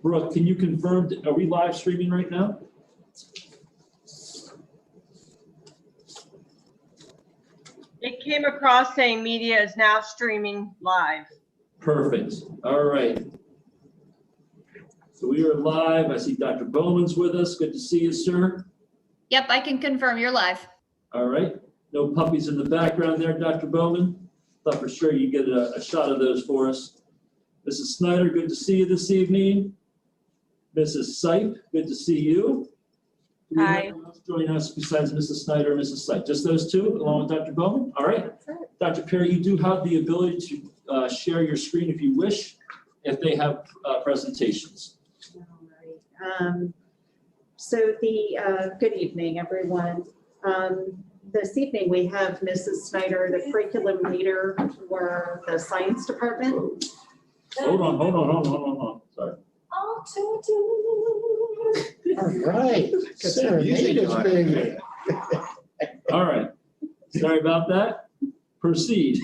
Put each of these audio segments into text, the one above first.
Brooke, can you confirm, are we live streaming right now? It came across saying media is now streaming live. Perfect. All right. So we are live. I see Dr. Bowman's with us. Good to see you, sir. Yep, I can confirm you're live. All right. No puppies in the background there, Dr. Bowman. Thought for sure you'd get a shot of those for us. Mrs. Snyder, good to see you this evening. Mrs. Sipe, good to see you. Do we have Hi. anyone else joining us besides Mrs. Snyder and Mrs. Sipe? Just those two, along with Dr. Bowman? All right. Dr. Perry, you do have the ability to share your screen if you wish, if they have presentations. All right. Good evening, everyone. This evening we have Mrs. Snyder, the curriculum leader for the science department. Hold on. Sorry. All right. Serenade us, baby. All right. Sorry about that. Proceed.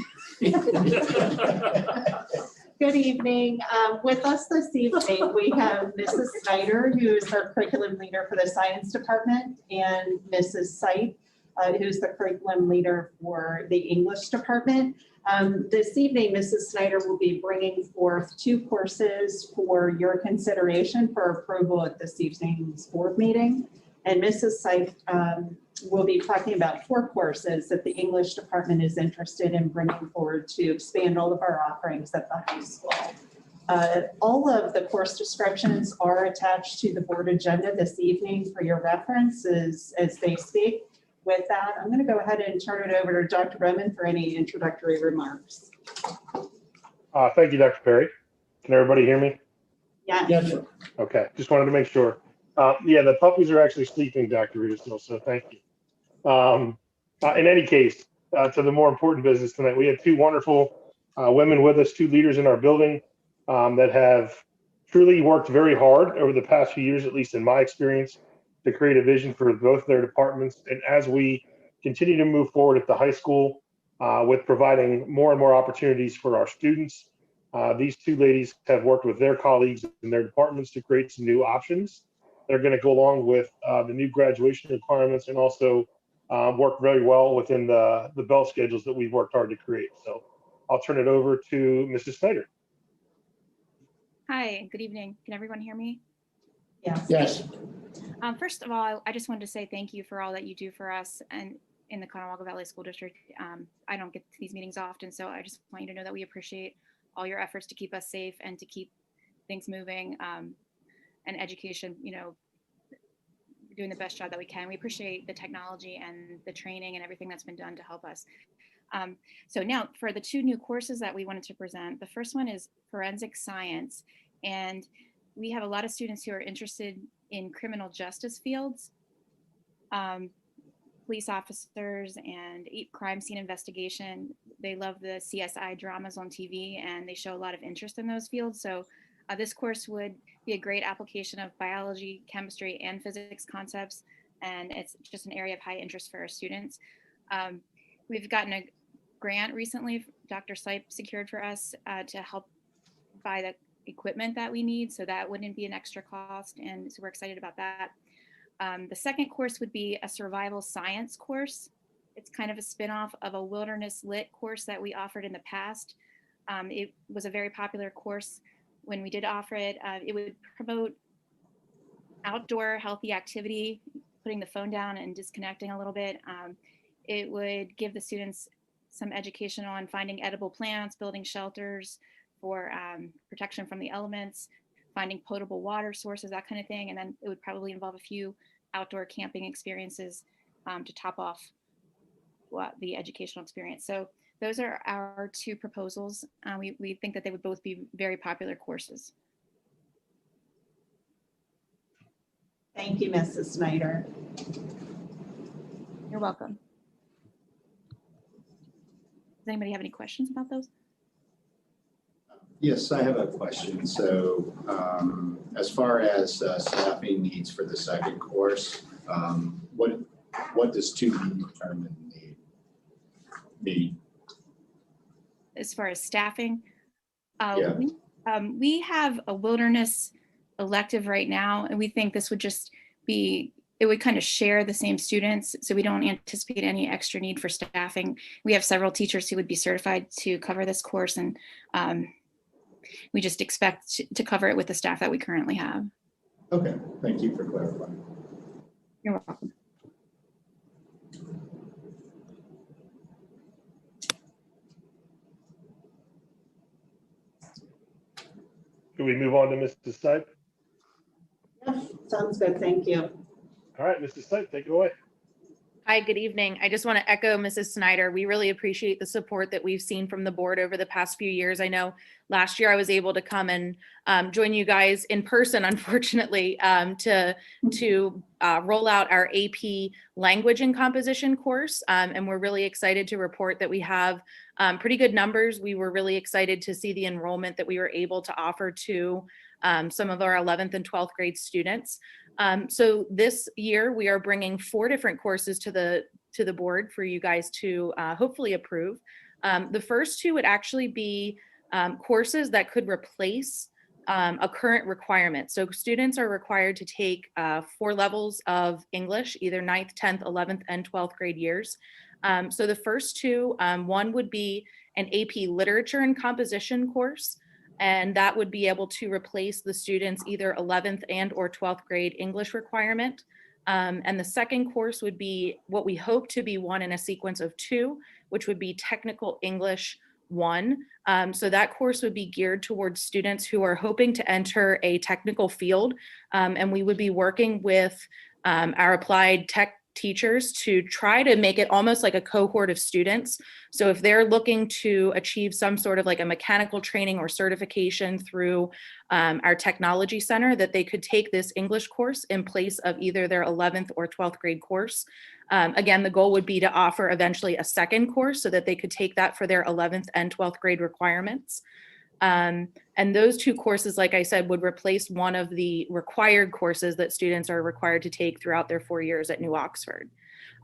Good evening. With us this evening, we have Mrs. Snyder, who is our curriculum leader for the science department, and Mrs. Sipe, who's the curriculum leader for the English department. This evening, Mrs. Snyder will be bringing forth 2 courses for your consideration for approval at this evening's board meeting. And Mrs. Sipe will be talking about 4 courses that the English department is interested in bringing forward to expand all of our offerings at the high school. All of the course descriptions are attached to the board agenda this evening for your references as they speak. With that, I'm going to go ahead and turn it over to Dr. Bowman for any introductory remarks. Thank you, Dr. Perry. Can everybody hear me? Yes. Yes, sir. Okay, just wanted to make sure. Yeah, the puppies are actually sleeping, Dr. Rita, so thank you. In any case, to the more important business tonight, we have 2 wonderful women with us, 2 leaders in our building that have truly worked very hard over the past few years, at least in my experience, to create a vision for both their departments. And as we continue to move forward at the high school with providing more and more opportunities for our students, these 2 ladies have worked with their colleagues in their departments to create some new options. They're going to go along with the new graduation requirements and also work very well within the bell schedules that we've worked hard to create. So I'll turn it over to Mrs. Snyder. Hi, good evening. Can everyone hear me? Yes. Yes. First of all, I just wanted to say thank you for all that you do for us and in the Conewago Valley School District. I don't get to these meetings often, so I just want you to know that we appreciate all your efforts to keep us safe and to keep things moving and education, doing the best job that we can. We appreciate the technology and the training and everything that's been done to help us. So now for the 2 new courses that we wanted to present, the first one is forensic science. And we have a lot of students who are interested in criminal justice fields, police officers and crime scene investigation. They love the CSI dramas on TV and they show a lot of interest in those fields. So this course would be a great application of biology, chemistry, and physics concepts. And it's just an area of high interest for our students. We've gotten a grant recently, Dr. Sipe secured for us to help buy the equipment that we need. So that wouldn't be an extra cost. And so we're excited about that. The second course would be a survival science course. It's kind of a spin-off of a wilderness lit course that we offered in the past. It was a very popular course when we did offer it. It would promote outdoor healthy activity, putting the phone down and disconnecting a little bit. It would give the students some education on finding edible plants, building shelters for protection from the elements, finding potable water sources, that kind of thing. And then it would probably involve a few outdoor camping experiences to top off the educational experience. So those are our 2 proposals. We think that they would both be very popular courses. Thank you, Mrs. Snyder. You're welcome. Does anybody have any questions about those? Yes, I have a question. So as far as staffing needs for the second course, what does to be determined need? As far as staffing, Yeah. we have a wilderness elective right now. And we think this would just be, it would kind of share the same students. So we don't anticipate any extra need for staffing. We have several teachers who would be certified to cover this course. And we just expect to cover it with the staff that we currently have. Okay, thank you for clarifying. You're welcome. Can we move on to Mrs. Stipe? Yeah, sounds good, thank you. All right, Mrs. Stipe, take it away. Hi, good evening. I just want to echo Mrs. Snyder. We really appreciate the support that we've seen from the board over the past few years. I know last year I was able to come and join you guys in person, unfortunately, to roll out our AP language and composition course. And we're really excited to report that we have pretty good numbers. We were really excited to see the enrollment that we were able to offer to some of our 11th and 12th grade students. So this year we are bringing 4 different courses to the board for you guys to hopefully approve. The first 2 would actually be courses that could replace a current requirement. So students are required to take 4 levels of English, either 9th, 10th, 11th, and 12th grade years. So the first 2, one would be an AP literature and composition course. And that would be able to replace the students' either 11th and or 12th grade English requirement. And the second course would be what we hope to be one in a sequence of 2, which would be Technical English 1. So that course would be geared towards students who are hoping to enter a technical field. And we would be working with our applied tech teachers to try to make it almost like a cohort of students. So if they're looking to achieve some sort of like a mechanical training or certification through our technology center, that they could take this English course in place of either their 11th or 12th grade course. Again, the goal would be to offer eventually a second course so that they could take that for their 11th and 12th grade requirements. And those 2 courses, like I said, would replace one of the required courses that students are required to take throughout their 4 years at New Oxford.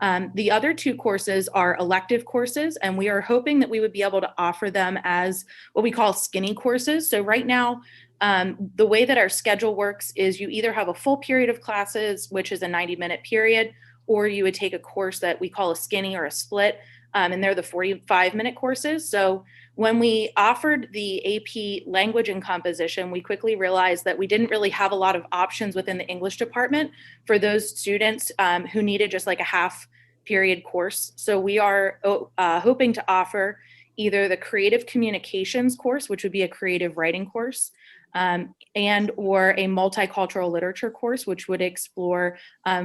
The other 2 courses are elective courses, and we are hoping that we would be able to offer them as what we call skinny courses. So right now, the way that our schedule works is you either have a full period of classes, which is a 90-minute period, or you would take a course that we call a skinny or a split, and they're the 45-minute courses. So when we offered the AP language and composition, we quickly realized that we didn't really have a lot of options within the English department for those students who needed just like a half period course. So we are hoping to offer either the creative communications course, which would be a creative writing course, and or a multicultural literature course, which would explore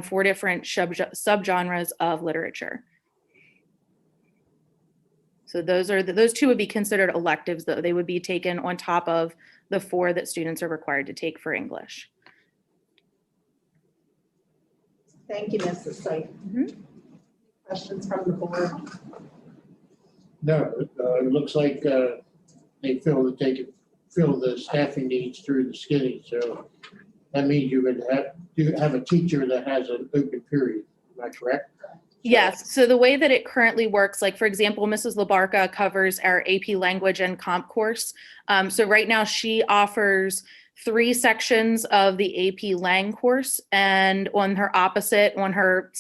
4 different subgenres of literature. So those 2 would be considered electives, though. They would be taken on top of the 4 that students are required to take for English. Thank you, Mrs. Sipe. Questions from the board? No, it looks like they feel that they can fill the staffing needs through the skinny. So that means you would have a teacher that has an open period. Am I correct? Yes. So the way that it currently works, like for example, Mrs. Labarca covers our AP language and comp course. So right now she offers 3 sections of the AP Lang course, and on her opposite, on her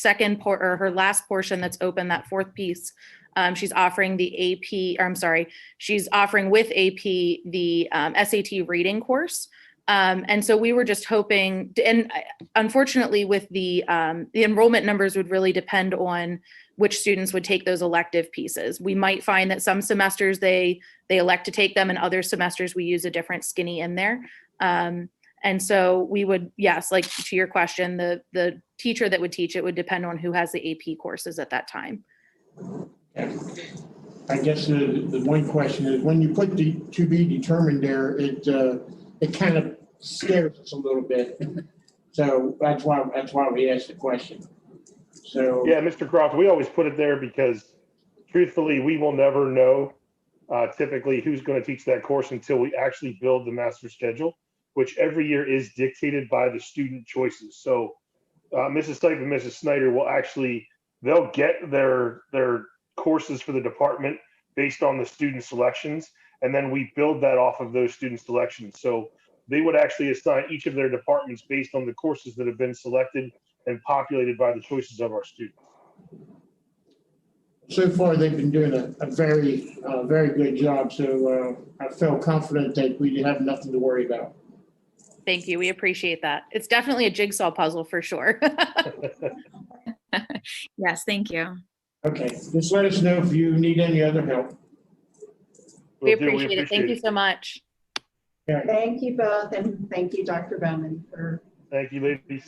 or her last portion that's open, that 4th piece, she's offering the she's offering with AP the SAT reading course. And so we were just hoping, and unfortunately with the enrollment numbers would really depend on which students would take those elective pieces. We might find that some semesters they elect to take them, and other semesters we use a different skinny in there. And so we would, yes, like to your question, the teacher that would teach it would depend on who has the AP courses at that time. I guess the one question is, when you put the to be determined there, it kind of scares us a little bit. So that's why we asked the question. So Yeah, Mr. Croft, we always put it there because truthfully, we will never know typically who's going to teach that course until we actually build the master schedule, which every year is dictated by the student choices. So Mrs. Stipe and Mrs. Snyder will they'll get their courses for the department based on the student selections, and then we build that off of those student selections. So they would actually assign each of their departments based on the courses that have been selected and populated by the choices of our students. So far, they've been doing a very, very good job. So I feel confident that we have nothing to worry about. Thank you. We appreciate that. It's definitely a jigsaw puzzle for sure. Yes, thank you. Okay, just let us know if you need any other help. We Will do. appreciate it. Thank you so much. Thank you both, and thank you, Dr. Bowman, for. Thank you, ladies.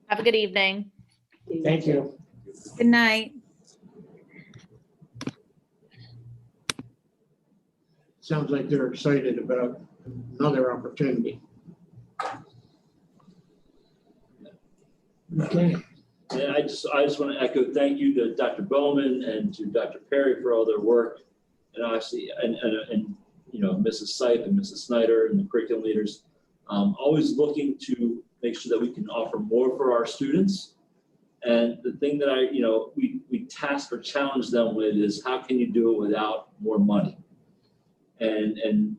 Have a good evening. Thank you. Good night. Sounds like they're excited about another opportunity. Okay, And I just want to echo thank you to Dr. Bowman and to Dr. Perry for all their work. And obviously, and you know, Mrs. Sipe and Mrs. Snyder and the curriculum leaders, always looking to make sure that we can offer more for our students. And the thing that we task or challenge them with is how can you do it without more money? And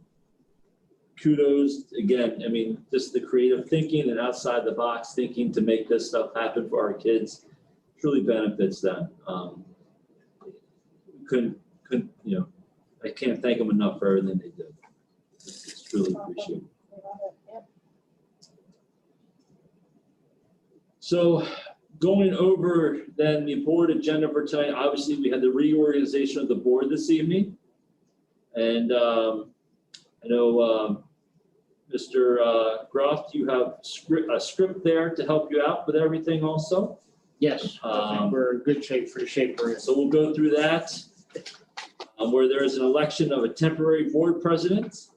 kudos again. I mean, just the creative thinking and outside the box thinking to make this stuff happen for our kids truly benefits them. I can't thank them enough for everything they do. It's truly appreciated. So going over then the board agenda for tonight, obviously we had the reorganization of the board this evening. And I know Mr. Groff, you have a script there to help you out with everything also. yes, I think we're in good shape for the shape we're in. So we'll go through that. Where there is an election of a temporary board president.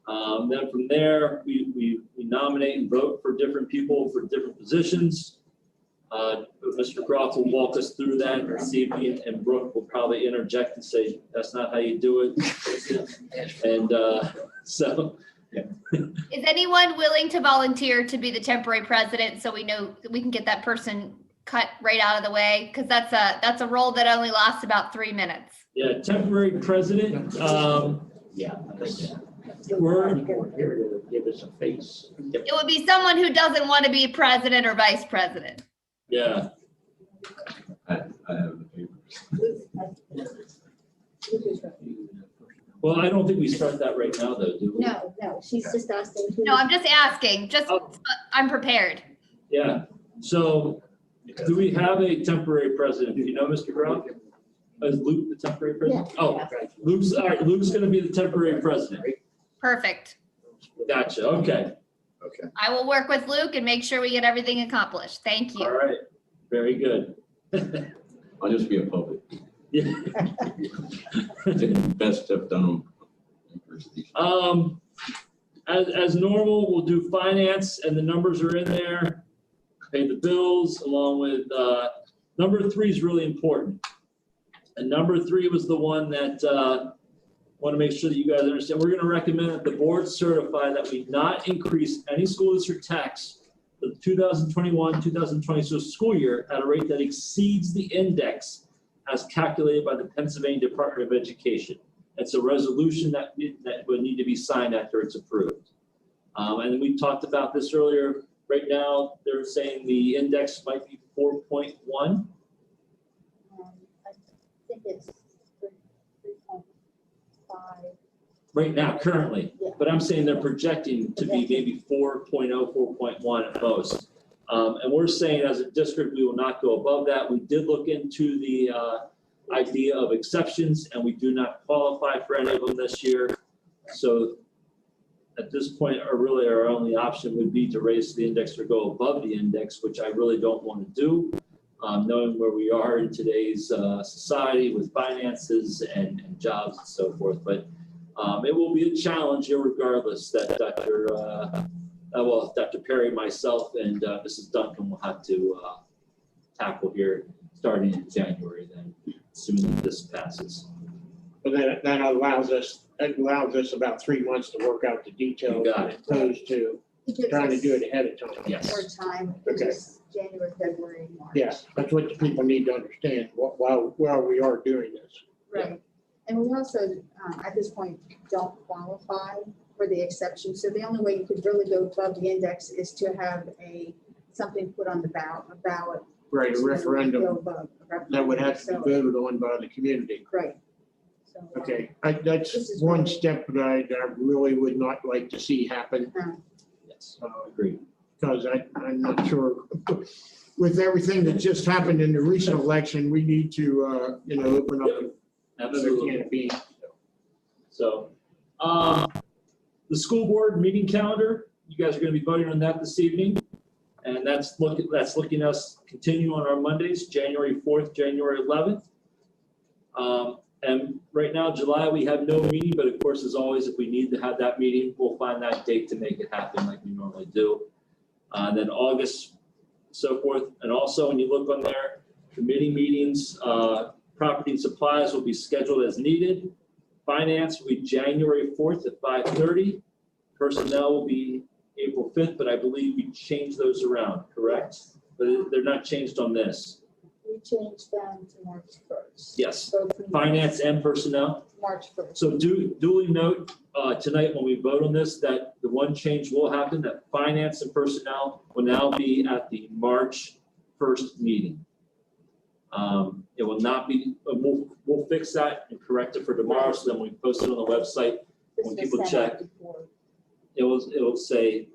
Then from there, we nominate and vote for different people for different positions. Mr. Groff will walk us through that this evening, and Brooke will probably interject and say, that's not how you do it. And so. Is anyone willing to volunteer to be the temporary president so we know we can get that person cut right out of the way? Because that's a role that only lasts about 3 minutes. Yeah, temporary president. Yeah. We're Here to give us a face. It would be someone who doesn't want to be president or vice president. yeah. I have the papers. Well, I don't think we start that right now, though, do we? No, she's just asking. No, I'm just asking. I'm prepared. Yeah. So, do we have a temporary president? Do you know, Mr. Groff? Is Luke the temporary president? Yeah. Oh, Luke's all right. Luke's going to be the temporary president. Perfect. Gotcha. Okay. Okay. I will work with Luke and make sure we get everything accomplished. Thank All you. right. Very good. I'll just be a puppet. Yeah. Best stuff done. As normal, we'll do finance, and the numbers are in there. Pay the bills, along with number 3 is really important. And number 3 was the one that want to make sure that you guys understand. We're going to recommend that the board certify that we not increase any school district tax for the 2021-2022 school year at a rate that exceeds the index as calculated by the Pennsylvania Department of Education. It's a resolution that would need to be signed after it's approved. And we talked about this earlier. Right now, they're saying the index might be 4.1. I think it's 3.5. Right now, currently, Yeah. but I'm saying they're projecting to be maybe 4.0, 4.1 at most. And we're saying as a district, we will not go above that. We did look into the idea of exceptions, and we do not qualify for any of them this year. So at this point, our only option would be to raise the index or go above the index, which I really don't want to do, knowing where we are in today's society with finances and jobs and so forth. But it will be a challenge regardless that Dr. Perry, myself, and Mrs. Duncan will have to tackle here starting in January then, assuming this passes. But that allows us about 3 months to work out the details You got it. as opposed to trying to do it ahead of time. Yes. More time, Okay. just January, February, March. Yeah, that's what the people need to understand while we are doing this. Right. And we also, at this point, don't qualify for the exception. So the only way you could really go above the index is to have something put on the ballot, a ballot. Right, a to referendum go above, a that would have to So, be voted on by the community. Right. So, Okay, This that's is one really- step that I really would not like to see happen. Yes, uh, agreed. Because I'm not sure, with everything that just happened in the recent election, we need to, open up another Absolutely. can of beans. So, the school board meeting calendar, you guys are gonna be voting on that this evening. And that's looking us continue on our Mondays, January 4th, January 11th. And right now, July, we have no meeting, but of course, as always, if we need to have that meeting, we'll find that date to make it happen like we normally do. And then August, so forth. And also, when you look on there, committee meetings, property and supplies will be scheduled as needed. Finance will be January 4th at 5:30. Personnel will be April 5th, but I believe we changed those around, correct? But they're not changed on this. We changed them to March 1st. Yes, Both meetings, finance and personnel. March 1st. So duly note tonight when we vote on this, that the one change will happen, that finance and personnel will now be at the March 1st meeting. It will not be, we'll fix that and correct it for tomorrow, so then we post it on the website. This when was people sent check. out before. It will say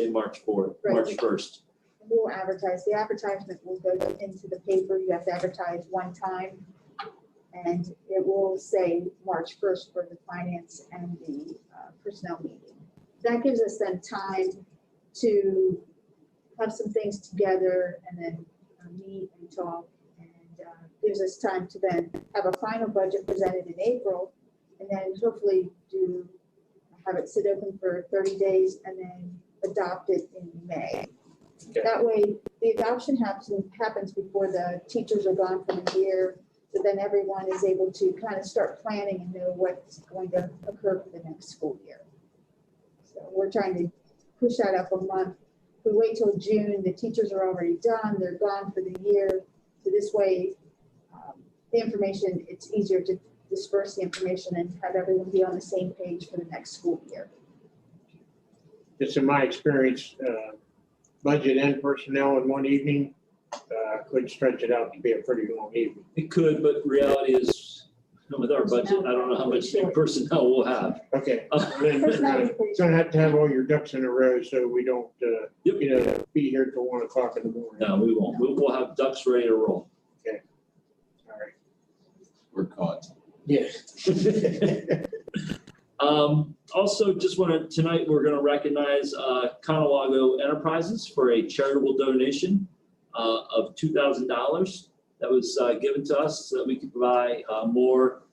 March 4th, Right. March 1st. We'll advertise. The advertisement will go into the paper. You have to advertise one time. And it will say March 1st for the finance and the personnel meeting. That gives us then time to have some things together and then meet and talk. And gives us time to then have a final budget presented in April and then hopefully have it sit open for 30 days and then adopt it in May. Okay. That way, the adoption happens before the teachers are gone for the year. So then everyone is able to kind of start planning and know what's going to occur for the next school year. So we're trying to push that up a month. If we wait till June, the teachers are already done, they're gone for the year. So this way, the information, it's easier to disperse the information and have everyone be on the same page for the next school year. Just in my experience, budget and personnel in one evening could stretch it out to be a pretty long evening. It could, but reality is, with our budget, I don't know how much personnel we'll have. Okay, then you're gonna have to have all your ducks in a row so we don't, be here till 1 o'clock in the morning. No, we won't. We'll have ducks ready to roll. All right. We're caught. Yes. Also, just tonight, we're gonna recognize Conewago Enterprises for a charitable donation of $2,000 that was given to us so that we could provide more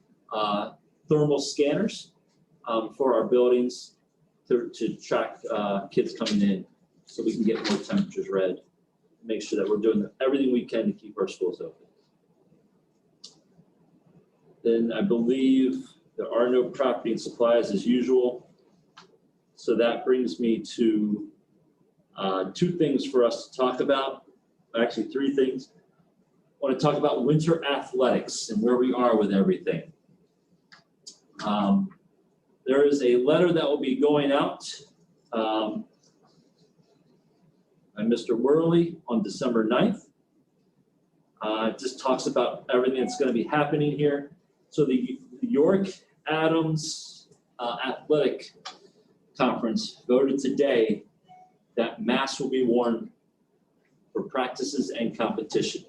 thermal scanners for our buildings to track kids coming in so we can get more temperatures read. Make sure that we're doing everything we can to keep our schools open. Then I believe there are no property and supplies as usual. So that brings me to two things for us to talk about, actually three things. I want to talk about winter athletics and where we are with everything. There is a letter that will be going out by Mr. Worley on December 9th. It just talks about everything that's going to be happening here. So the York Adams Athletic Conference voted today that masks will be worn for practices and competition.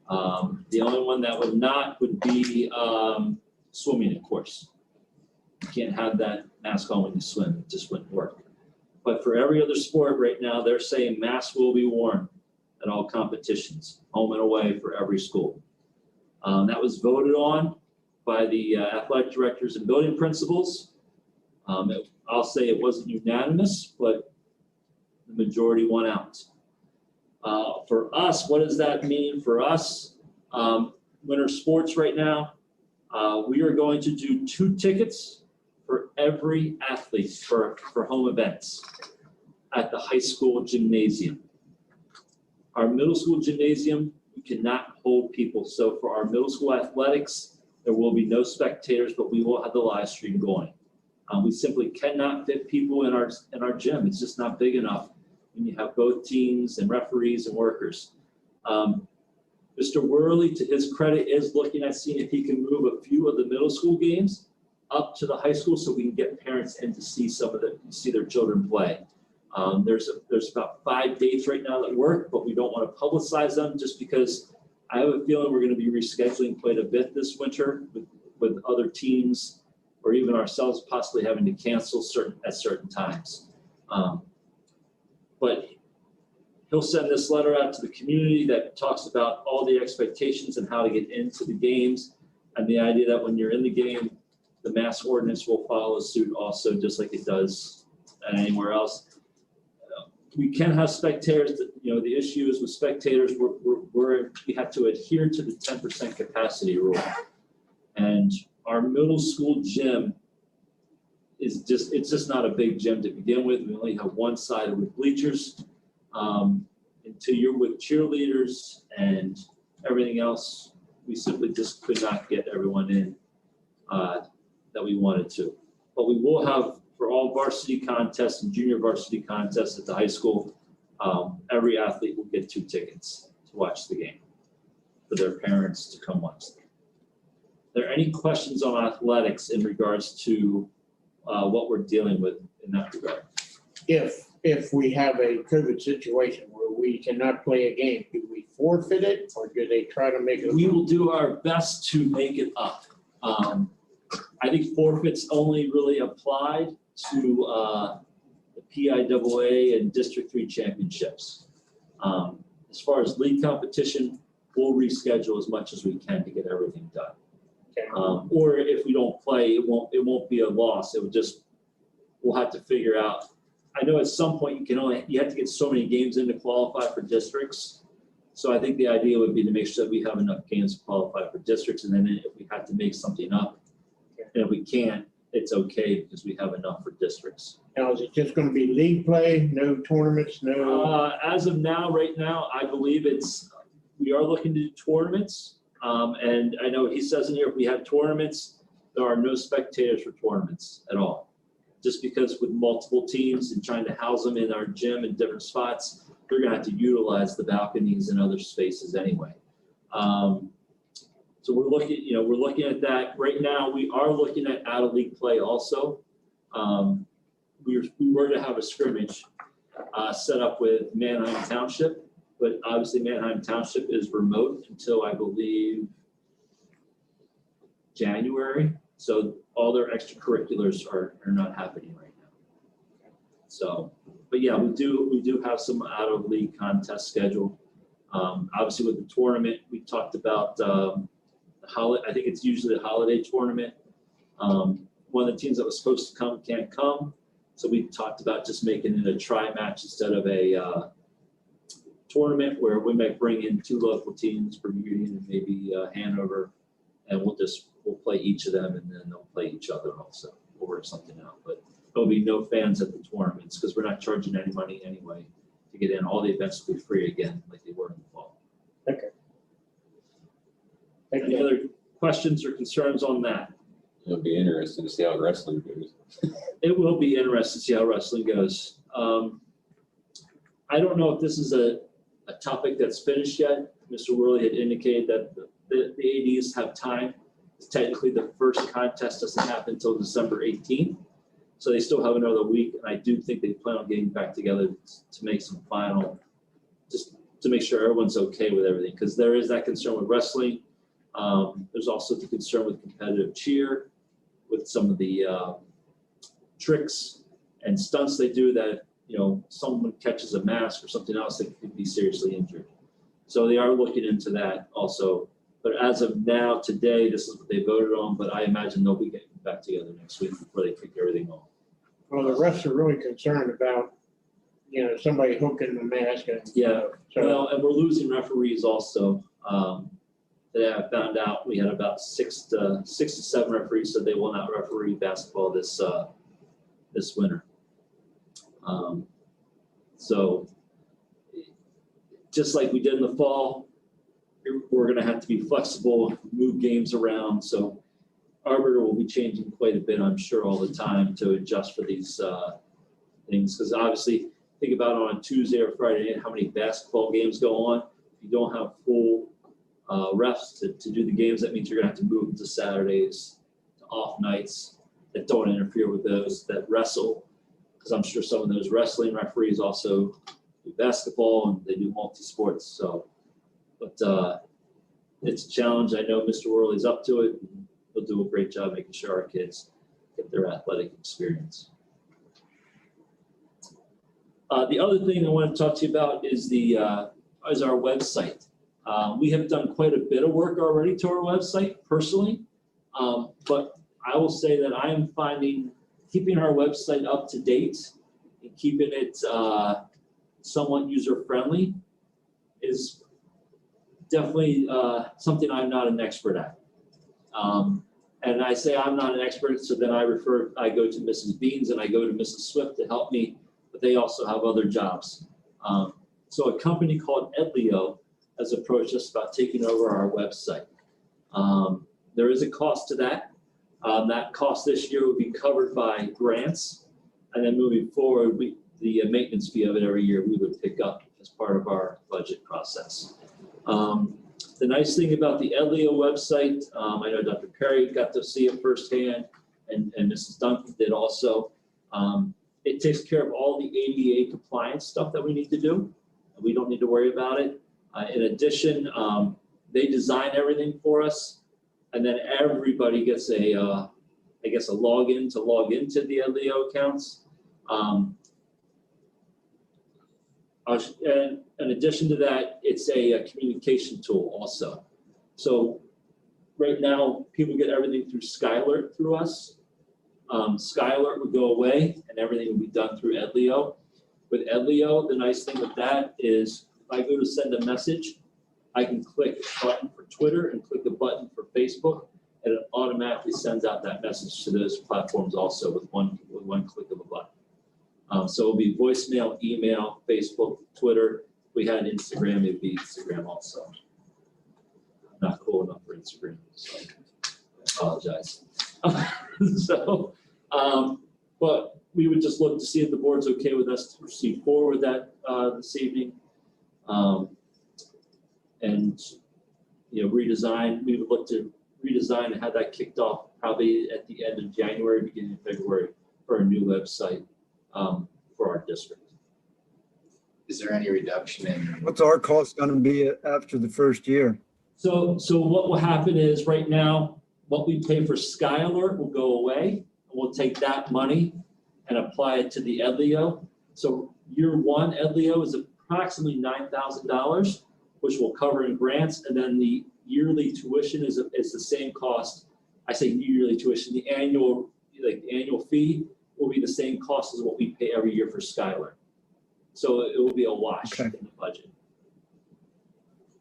The only one that would not would be swimming, of course. You can't have that mask on when you swim, it just wouldn't work. But for every other sport right now, they're saying masks will be worn at all competitions, home and away for every school. That was voted on by the athletic directors and building principals. I'll say it wasn't unanimous, but the majority won out. For us, what does that mean for us? Winter sports right now, we are going to do 2 tickets for every athlete for home events at the high school gymnasium. Our middle school gymnasium, we cannot hold people. So for our middle school athletics, there will be no spectators, but we will have the live stream going. We simply cannot fit people in our gym. It's just not big enough when you have both teams and referees and workers. Mr. Worley, to his credit, is looking at seeing if he can move a few of the middle school games up to the high school so we can get parents in to see see their children play. There's about 5 dates right now that work, but we don't want to publicize them just because I have a feeling we're going to be rescheduling quite a bit this winter with other teams or even ourselves possibly having to cancel at certain times. But he'll send this letter out to the community that talks about all the expectations and how to get into the games, and the idea that when you're in the game, the mask ordinance will follow suit also, just like it does anywhere else. We can have spectators. The issue is with spectators, we have to adhere to the 10% capacity rule, and our middle school gym it's just not a big gym to begin with. We only have one side with bleachers. Until you're with cheerleaders and everything else, we simply just could not get everyone in that we wanted to. But we will have, for all varsity contests and junior varsity contests at the high school, every athlete will get 2 tickets to watch the game for their parents to come watch the game. Are there any questions on athletics in regards to what we're dealing with in that regard? If we have a COVID situation where we cannot play a game, do we forfeit it or do they try to make it? We will do our best to make it up. I think forfeits only really applied to the PIAA and District 3 championships. As far as league competition, we'll reschedule as much as we can to get everything done. Okay. Or if we don't play, it won't be a loss. We'll have to figure out. I know at some point you have to get so many games in to qualify for districts. So I think the idea would be to make sure that we have enough games to qualify for districts, and then if we have to make something up, and if we can't, it's okay because we have enough for districts. Now, is it just going to be league play, no tournaments, no? As of now, right now, I believe we are looking to do tournaments. And I know he says in here, if we have tournaments, there are no spectators for tournaments at all. Just because with multiple teams and trying to house them in our gym in different spots, they're going to have to utilize the balconies and other spaces anyway. So we're looking at that right now. We are looking at out of league play also. We were to have a scrimmage set up with Manheim Township, but obviously Manheim Township is remote until I believe January. So all their extracurriculars are not happening right now. So, but yeah, we do have some out of league contests scheduled. Obviously with the tournament, we talked about I think it's usually a holiday tournament. One of the teams that was supposed to come can't come. So we talked about just making it a tri-match instead of a tournament where we might bring in 2 local teams from Union and maybe Hanover, and we'll play each of them and then they'll play each other also. We'll work something out, but there'll be no fans at the tournaments because we're not charging any money anyway to get in. All the events will be free again like they were in the fall. Okay. Thank Any you. other questions or concerns on that? It'll be interesting to see how wrestling goes. It will be interesting to see how wrestling goes. I don't know if this is a topic that's finished yet. Mr. Worley had indicated that the ADs have time. Technically, the first contest doesn't happen until December 18th. So they still have another week. And I do think they plan on getting back together to make some final, just to make sure everyone's okay with everything. Because there is that concern with wrestling. There's also the concern with competitive cheer, with some of the tricks and stunts they do that, someone catches a mask or something else that could be seriously injured. So they are looking into that also. But as of now, today, this is what they voted on, but I imagine they'll be getting back together next week before they kick everything off. Well, the refs are really concerned about, somebody hooking the mask. And, Yeah, so, well, and we're losing referees also. Today I found out we had about 6 to 7 referees said they will not referee basketball this winter. So just like we did in the fall, we're going to have to be flexible, move games around. So Arbiter will be changing quite a bit, I'm sure, all the time to adjust for these things. Because obviously, think about on a Tuesday or Friday night how many basketball games go on. If you don't have full refs to do the games, that means you're going to have to move them to Saturdays, to off nights that don't interfere with those that wrestle. Because I'm sure some of those wrestling referees also do basketball and they do multi-sports. So, but it's a challenge. I know Mr. Worley's up to it. And he'll do a great job making sure our kids get their athletic experience. The other thing I want to talk to you about is our website. We have done quite a bit of work already to our website personally, but I will say that I am finding keeping our website up to date and keeping it somewhat user-friendly is definitely something I'm not an expert at. And I say I'm not an expert, so then I go to Mrs. Beans and I go to Mrs. Swift to help me, but they also have other jobs. So a company called Edleo has approached us about taking over our website. There is a cost to that. That cost this year will be covered by grants, and then moving forward, the maintenance fee of it every year we would pick up as part of our budget process. The nice thing about the Edleo website, I know Dr. Perry got to see it firsthand, and Mrs. Duncan did also. It takes care of all the ADA compliance stuff that we need to do. We don't need to worry about it. In addition, they design everything for us, and then everybody gets a login to log into the Edleo accounts. And in addition to that, it's a communication tool also. So right now, people get everything through Skylert through us. Skylert would go away and everything would be done through Edleo. With Edleo, the nice thing with that is if I go to send a message, I can click a button for Twitter and click a button for Facebook, and it automatically sends out that message to those platforms also with one click of a button. So it'll be voicemail, email, Facebook, Twitter. If we had Instagram, it'd be Instagram also. Not cool enough for Instagram, so I apologize. So, but we would just look to see if the board's okay with us to proceed forward with that this evening. And, redesign, we would look to redesign and have that kicked off probably at the end of January, beginning of February for a new website for our district. Is there any reduction in? What's our cost going to be after the first year? So what will happen is right now, what we pay for Skylert will go away, and we'll take that money and apply it to the Edleo. So year one Edleo is approximately $9,000, which will cover in grants, and then the yearly tuition is the same cost. I say yearly tuition, the annual fee will be the same cost as what we pay every year for Skylert. So it will be a wash in the budget.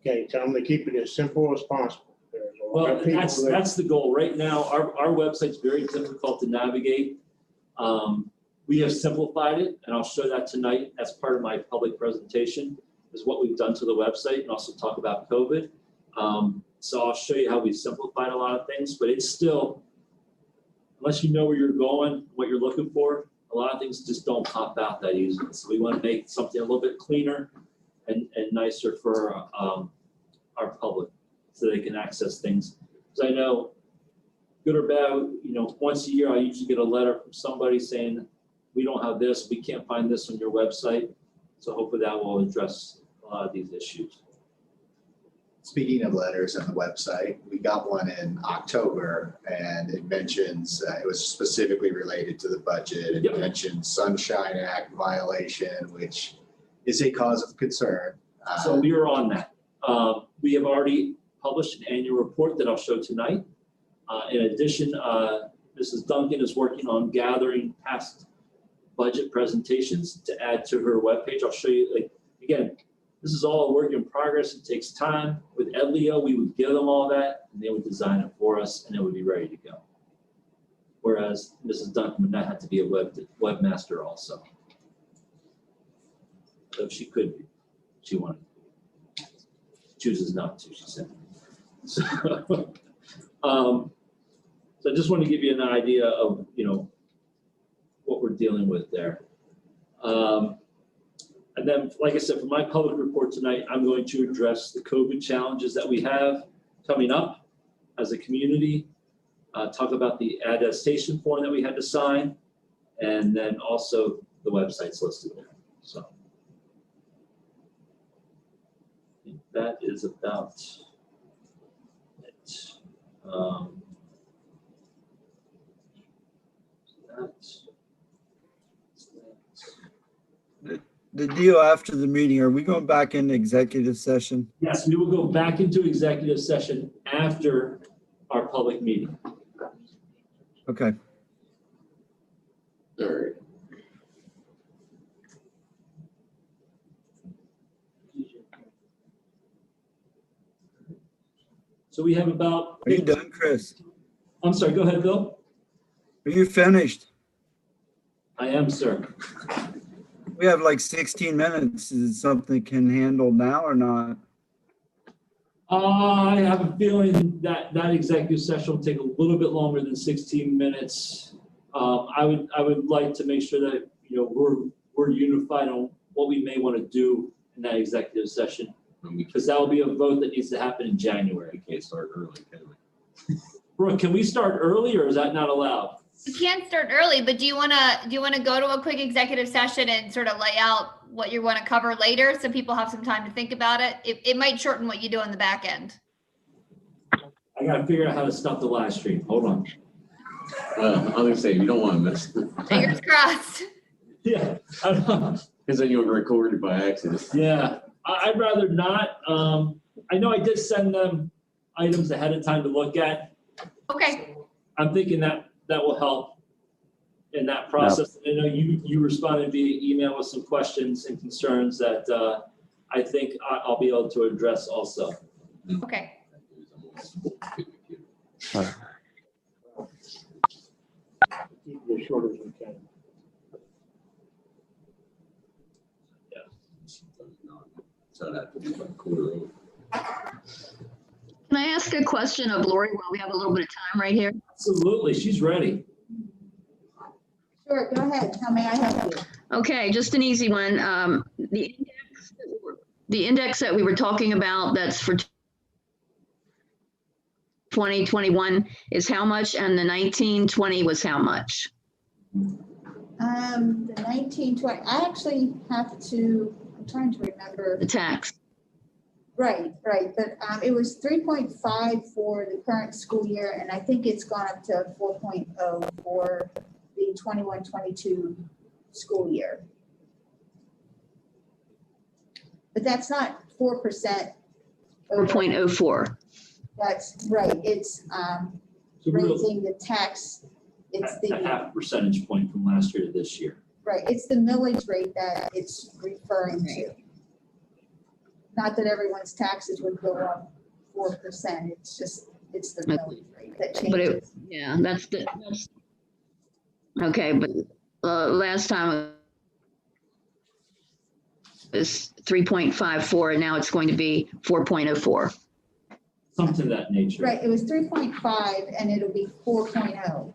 Okay, tell them to keep it as simple as possible. There's a lot Well, of people that's the goal. Right now, our website's very difficult to navigate. We have simplified it, and I'll show that tonight as part of my public presentation, is what we've done to the website, and also talk about COVID. So I'll show you how we've simplified a lot of things, but it's still, unless you know where you're going, what you're looking for, a lot of things just don't pop out that easily. So we want to make something a little bit cleaner and nicer for our public so they can access things. Because I know, good or bad, once a year I usually get a letter from somebody saying, we don't have this, we can't find this on your website. So hopefully that will address a lot of these issues. Speaking of letters on the website, we got one in October, and it mentions, it was specifically related to the budget. It mentions Sunshine Act violation, which is a cause of concern. So we are on that. We have already published an annual report that I'll show tonight. In addition, Mrs. Duncan is working on gathering past budget presentations to add to her webpage. I'll show you, again, this is all a work in progress. It takes time. With Edleo, we would give them all that, and they would design it for us, and it would be ready to go. Whereas Mrs. Duncan would not have to be a webmaster also. Though she could be. She wanted to. She chooses not to, she said. So, So I just want to give you an idea of, what we're dealing with there. And then, like I said, for my public report tonight, I'm going to address the COVID challenges that we have coming up as a community, talk about the attestation form that we had to sign, and then also the websites listed there. So I think that is about it. The deal after the meeting, are we going back into executive session? Yes, we will go back into executive session after our public meeting. Okay. All right. So we have about. Are you done, Chris? I'm sorry, go ahead, Bill. Are you finished? I am, sir. We have like 16 minutes. Is it something can handle now or not? I have a feeling that that executive session will take a little bit longer than 16 minutes. I would like to make sure that, we're unified on what we may want to do in that executive session, because that will be a vote that needs to happen in January. We can't start early, can we? Brooke, can we start early or is that not allowed? You can start early, but do you want to go to a quick executive session and sort of lay out what you want to cover later so people have some time to think about it? It might shorten what you do on the back end. I got to figure out how to stop the live stream. Hold on. I was gonna say, you don't want to miss it. Fingers crossed. Yeah. I don't know. Because then you'll record it by accident. Yeah, I'd rather not. I know I did send them items ahead of time to look at. Okay. I'm thinking that will help in that process. I know you responded via email with some questions and concerns that I think I'll be able to address also. Okay. Keep it as short as we can. So that would be about a quarter over. Can I ask a question of Lori while we have a little bit of time right here? Absolutely, she's ready. Sure, go ahead. How may I help you? Okay, just an easy one. The index that we were talking about that's for 2021 is how much, and the 1920 was how much? The 1920, I actually have to, I'm trying to remember. The tax. Right, but it was 3.5 for the current school year, and I think it's gone up to 4.0 for the 21-22 school year. But that's not 4%. 4.04. That's right, it's So we're raising the tax, it's a the, half percentage point from last year to this year. right, it's the millage rate that it's referring to. Not that everyone's taxes would go up 4%, it's just, it's the millage rate that But changes. yeah, that's okay, but last time it was 3.54 and now it's going to be 4.04. Something of that nature. Right, it was 3.5 and it'll be 4.0.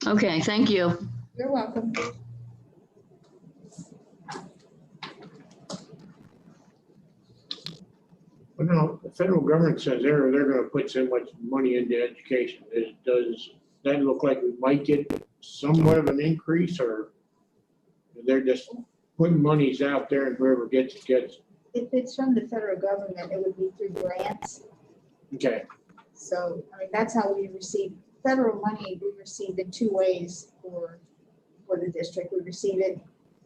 Okay, thank you. You're welcome. Well, no, the federal government says they're gonna put so much money into education. Does that look like we might get somewhat of an increase, or they're just putting monies out there and whoever gets it gets? If it's from the federal government, it would be through grants. Okay, So, I mean, that's how we receive federal money. We receive in two ways for the district. We receive it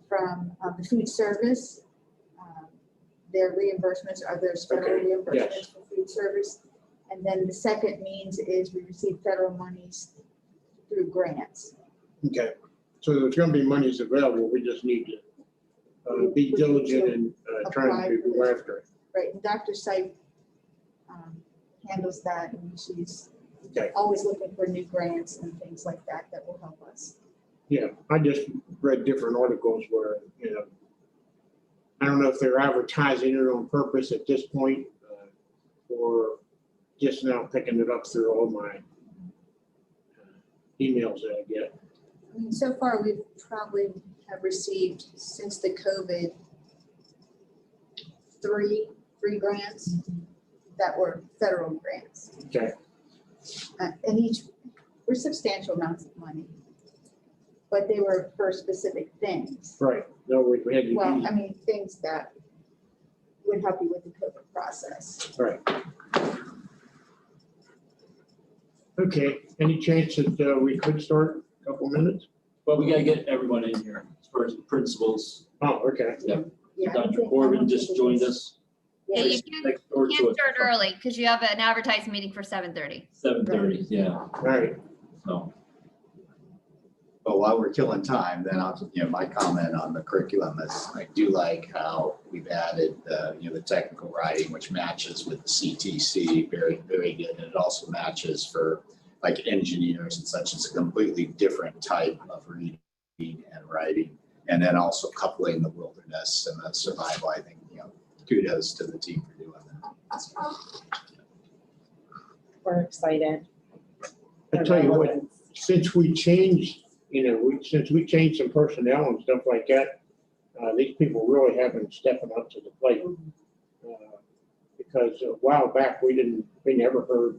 from the food service. Their reimbursements are there's federal Okay, reimbursements yes. for food service. And then the second means is we receive federal monies through grants. okay. So there's gonna be monies available. We just need to be diligent in trying to go after it. Right, and Dr. Sipe handles that, and she's Okay. always looking for new grants and things like that that will help us. Yeah, I just read different articles where, I don't know if they're advertising it on purpose at this point, or just now picking it up through all my emails that I get. I mean, so far, we've probably have received since the COVID, three grants that were federal grants. Okay. And each were substantial amounts of money. But they were for specific things. Right. No, we had to Well, use, I mean, things that would help you with the COVID process. right. Okay, any chance that we could start a couple minutes? But we gotta get everyone in here, as far as the principals. Oh, okay. Yeah, I Dr. think- Corbin just joined us. Yeah, Yeah, you can't, Next door you to can't us. start early because you have an advertised meeting for 7:30. 7:30, yeah, All right. so. But while we're killing time, then I'll, my comment on the curriculum is I do like how we've added the technical writing, which matches with the CTC, very, very good. And it also matches for like engineers and such. It's a completely different type of reading and writing. And then also coupling the wilderness and the survival, I think, kudos to the team for doing that. We're excited. I tell you what, since we changed, since we changed some personnel and stuff like that, these people really have been stepping up to the plate. Because a while back, we never heard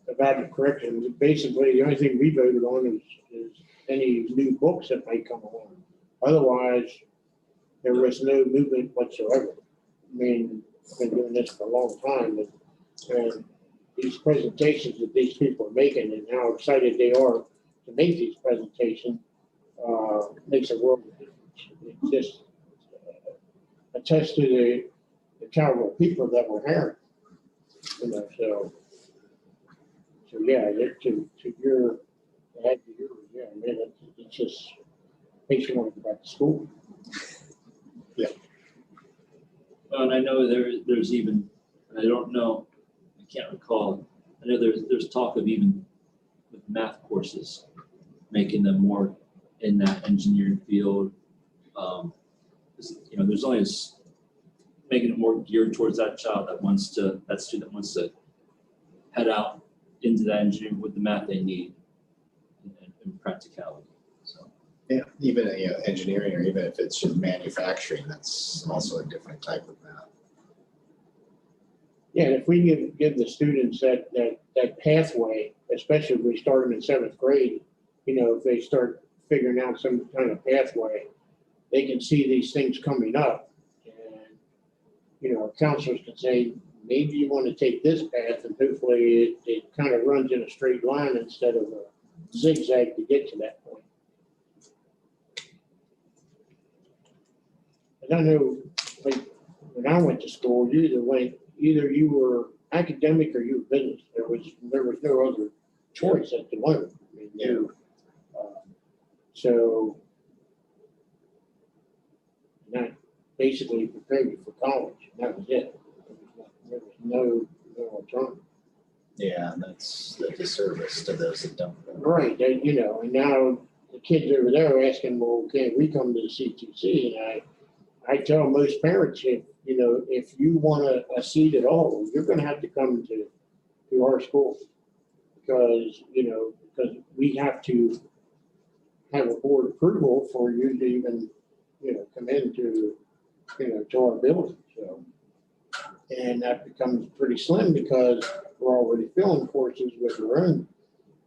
about the curriculum. Basically, the only thing we voted on is any new books that might come along. Otherwise, there was no movement whatsoever. I mean, I've been doing this for a long time, and these presentations that these people are making and how excited they are to make these presentations makes a world of difference. It just attests to the caliber of people that we're hiring. So yeah, to your, yeah, man, it just makes you want to go back to school. Yeah. And I know there's even, and I don't know, I can't recall, I know there's talk of even with math courses, making them more in that engineering field. There's only making it more geared towards that child that student wants to head out into that engineering with the math they need and practicality. So. Yeah, even engineering, or even if it's just manufacturing, that's also a different type of math. Yeah, if we give the students that pathway, especially if we start them in 7th grade, if they start figuring out some kind of pathway, they can see these things coming up. And, counselors can say, maybe you want to take this path, and hopefully it kind of runs in a straight line instead of a zigzag to get to that point. And I know, like, when I went to school, either you were academic or you were business. There was no other choice at the moment. I mean, so that basically prepared you for college. And that was it. There was no alternative. Yeah, and that's the disservice to those that don't. Right, and now the kids over there are asking, well, can we come to the CTC? And I tell most parents, if you want a seat at all, you're going to have to come to our school because we have to have a board approval for you to even, come into, to our building. So, and that becomes pretty slim because we're already filling courses with your own.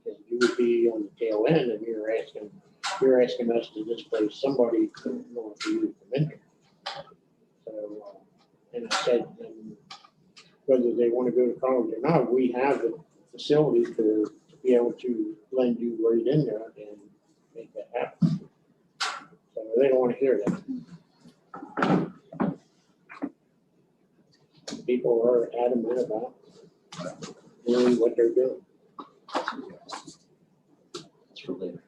And you would be on the tail end, and you're asking us to displace somebody in order for you to come in here. So, and I said, whether they want to go to college or not, we have the facility to be able to blend you right in there and make that happen. So they don't want to hear that. People are adamant about doing what they're doing. It's for later.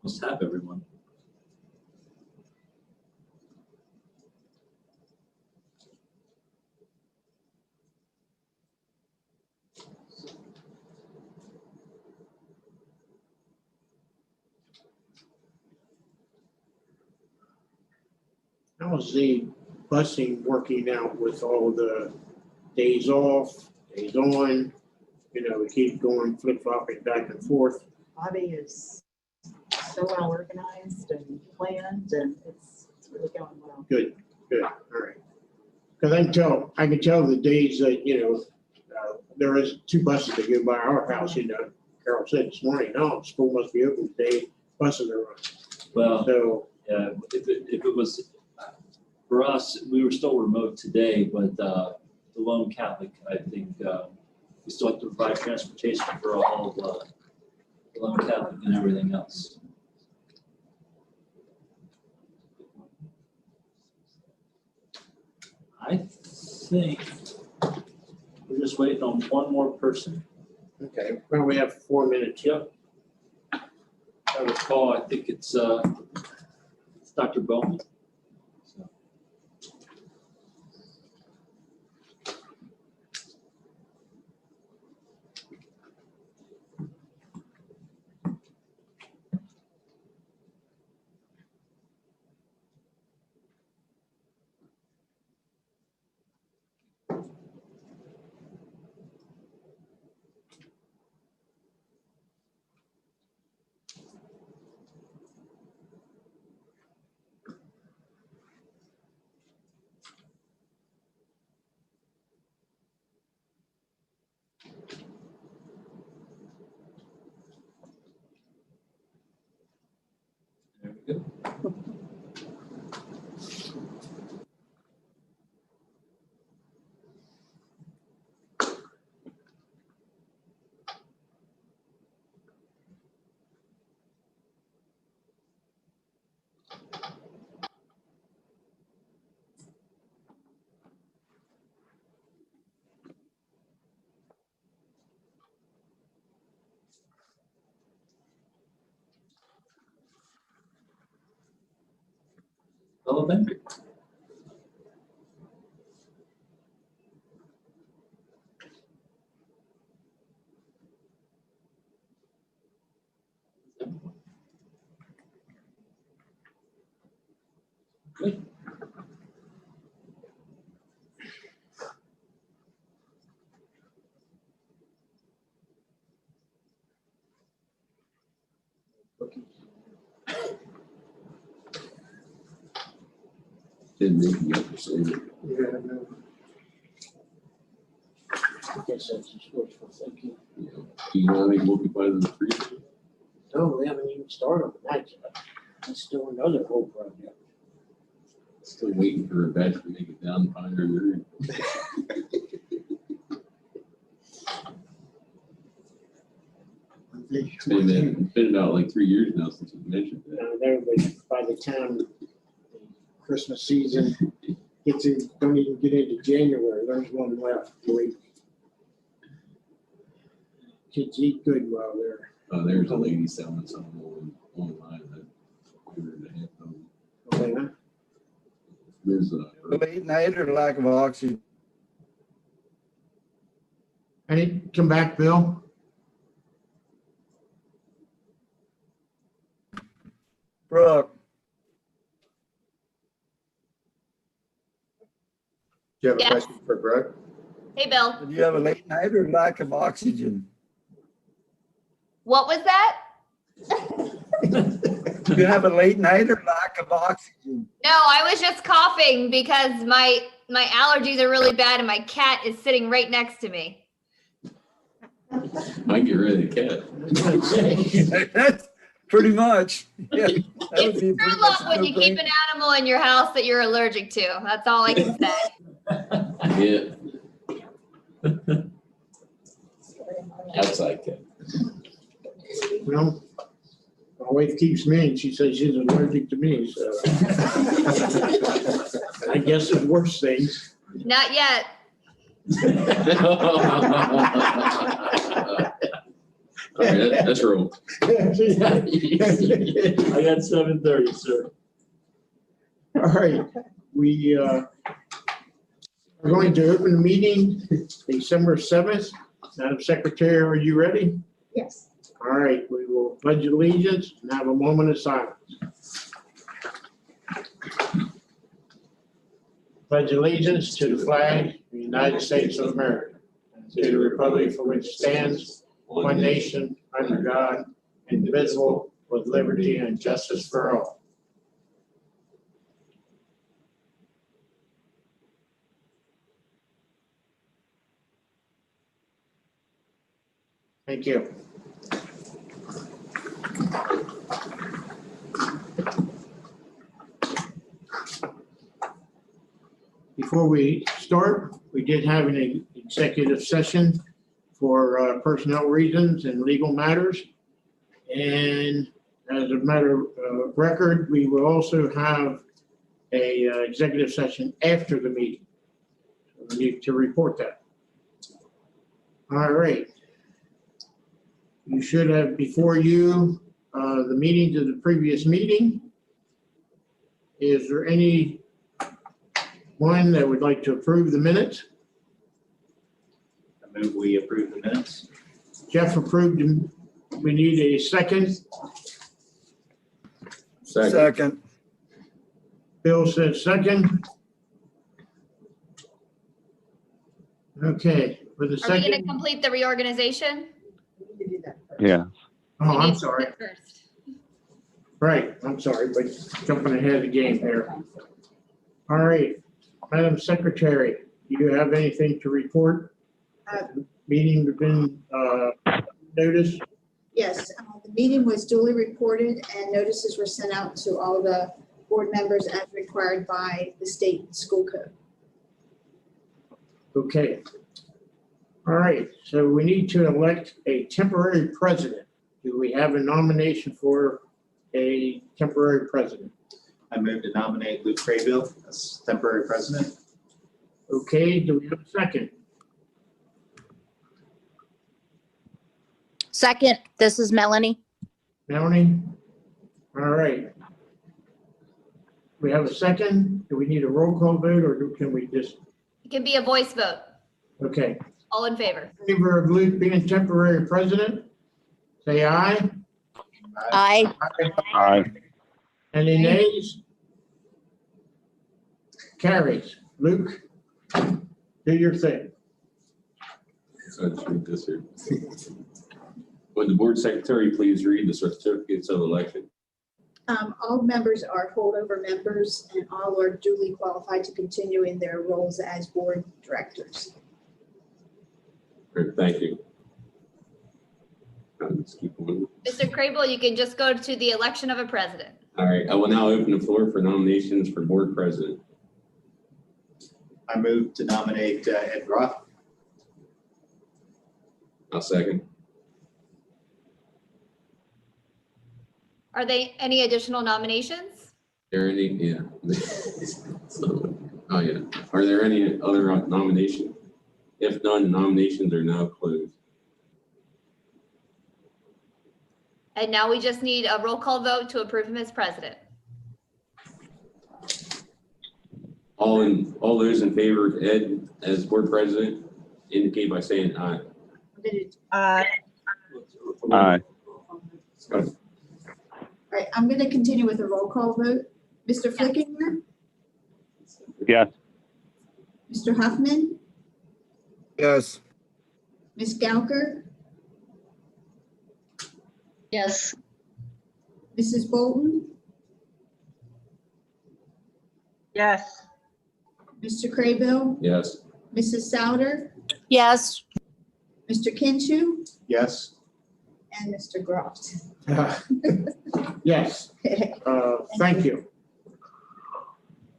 Must have everyone. How's the busing working out with all the days off, days on? You know, we keep going flip-flopping back and forth. Bobby is so well organized and planned, and it's really going well. Good, all right. Because I can tell the days that, you know, there is 2 buses that go by our house, you know. Carol said this morning, oh, school must be open today, buses are running. Well, So, yeah, if it was, for us, we were still remote today, but the lone Catholic, I think, we still have to provide transportation for all of the lone Catholic and everything else. I think we're just waiting on one more person. okay, well, we have 4 minutes. Yep. I recall, I think it's Dr. Bowman. So. There we go. Elementary. Good. Didn't make me up to say it. Yeah, no. I guess that's just wishful thinking. You know, do you want to make multiply than 3? No, we haven't even started on that yet. That's still another whole project. Still waiting for a batch to make it down Pioneer Road. It's been about like 3 years now since we mentioned that. By the time the Christmas season gets in, don't even get into January, there's one left. Kids eat good while they're. There's a lady selling something online that $1.5 million. Okay, huh? There's Late night or lack of oxygen? Hey, come back, Bill. Brooke, Do you have a Yeah. question for Brooke? Hey, Bill, did you have a late night or lack of oxygen? what was that? Do you have a late night or lack of oxygen? No, I was just coughing because my allergies are really bad and my cat is sitting right next to me. Might get rid of the cat. That's pretty much. Yeah, that would It's be true pretty love much when you keep an animal in your house that you're allergic to. That's all I can say. Yeah. Outside cat. Well, my wife keeps me and she says she's allergic to me, so. I guess there's worse things. Not yet. All right, that's wrong. I got 7:30, sir. All right, we are going to open the meeting December 7th. Madam Secretary, are you ready? Yes. All right, we will pledge allegiance and have a moment of silence. Pledge allegiance to the flag of the United States of America, and to the republic for which it stands, one nation, under God, indivisible, with liberty and justice for all. Thank you. Before we start, we did have an executive session for personnel reasons and legal matters. And as a matter of record, we will also have a executive session after the meeting. So we need to report that. All right. You should have before you the meetings of the previous meeting. Is there any one that would like to approve the minutes? I move we approve the minutes. Jeff approved them. We need a second. Second. Bill says second. Okay, for the Are we gonna second. complete the reorganization? We need to do that first. Yeah. Oh, We I'm need to sorry. do it first. Right, I'm sorry, but jumping ahead of the game here. All right, Madam Secretary, do you have anything to report? Meeting has been noticed? Yes, the meeting was duly reported and notices were sent out to all the board members as required by the state school code. Okay. All right, so we need to elect a temporary president. Do we have a nomination for a temporary president? I move to nominate Luke Craybill as temporary president. Okay, do we have a second? Second, this is Melanie. Melanie? All right. We have a second. Do we need a roll call vote or can we just, It can be a voice vote. okay. All in favor? In favor of Luke being temporary president, say aye. Aye. Aye. Any nays? Carries. Luke, do your thing. So I'll just read this here. Would the board secretary please read the certificates of election? All members are holdover members and all are duly qualified to continue in their roles as board directors. Great, thank you. Let's keep going. Mr. Crable, you can just go to the election of a president. All right, I will now open the floor for nominations for board president. I move to nominate Ed Roth. I'll second. Are there any additional nominations? Are any, yeah. So, oh, yeah. Are there any other nominations? If none, nominations are now closed. And now we just need a roll call vote to approve him as president. All those in favor of Ed as board president indicate by saying aye. Aye. Aye. All right, I'm going to continue with a roll call vote. Mr. Flickinger, Yes. Mr. Huffman, Yes. Ms. Gauker, Yes. Mrs. Bolton, Yes. Mr. Craybill, Yes. Mrs. Souter, Yes. Mr. Kinshu, Yes. and Mr. Groft. Yes, thank you.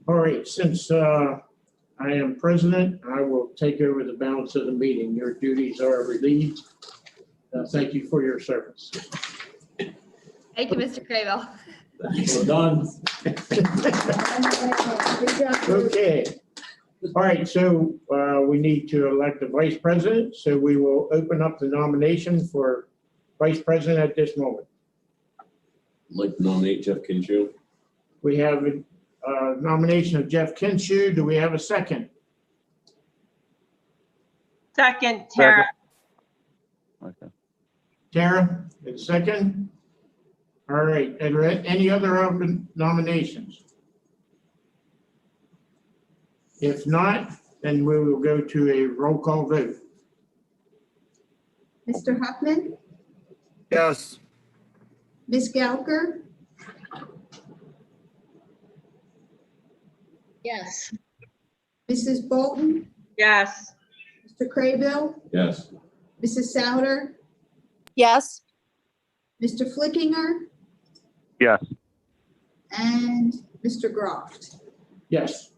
All right, since I am president, I will take over the balance of the meeting. Your duties are relieved. Thank you for your service. Thank you, Mr. Crable. Well done. Okay. All right, so we need to elect a vice president. So we will open up the nomination for vice president at this moment? I'd like to nominate Jeff Kinshaw. We have a nomination of Jeff Kinshaw. Do we have a second? Second, Tara. Okay. Tara, a second? All right, are there any other nominations? If not, then we will go to a roll call vote. Mr. Huffman, Yes. Ms. Gelker, Yes. Mrs. Bolton, Yes. Mr. Craybill, Yes. Mrs. Souter, Yes. Mr. Flickinger, Yes. and Mr. Groft. Yes.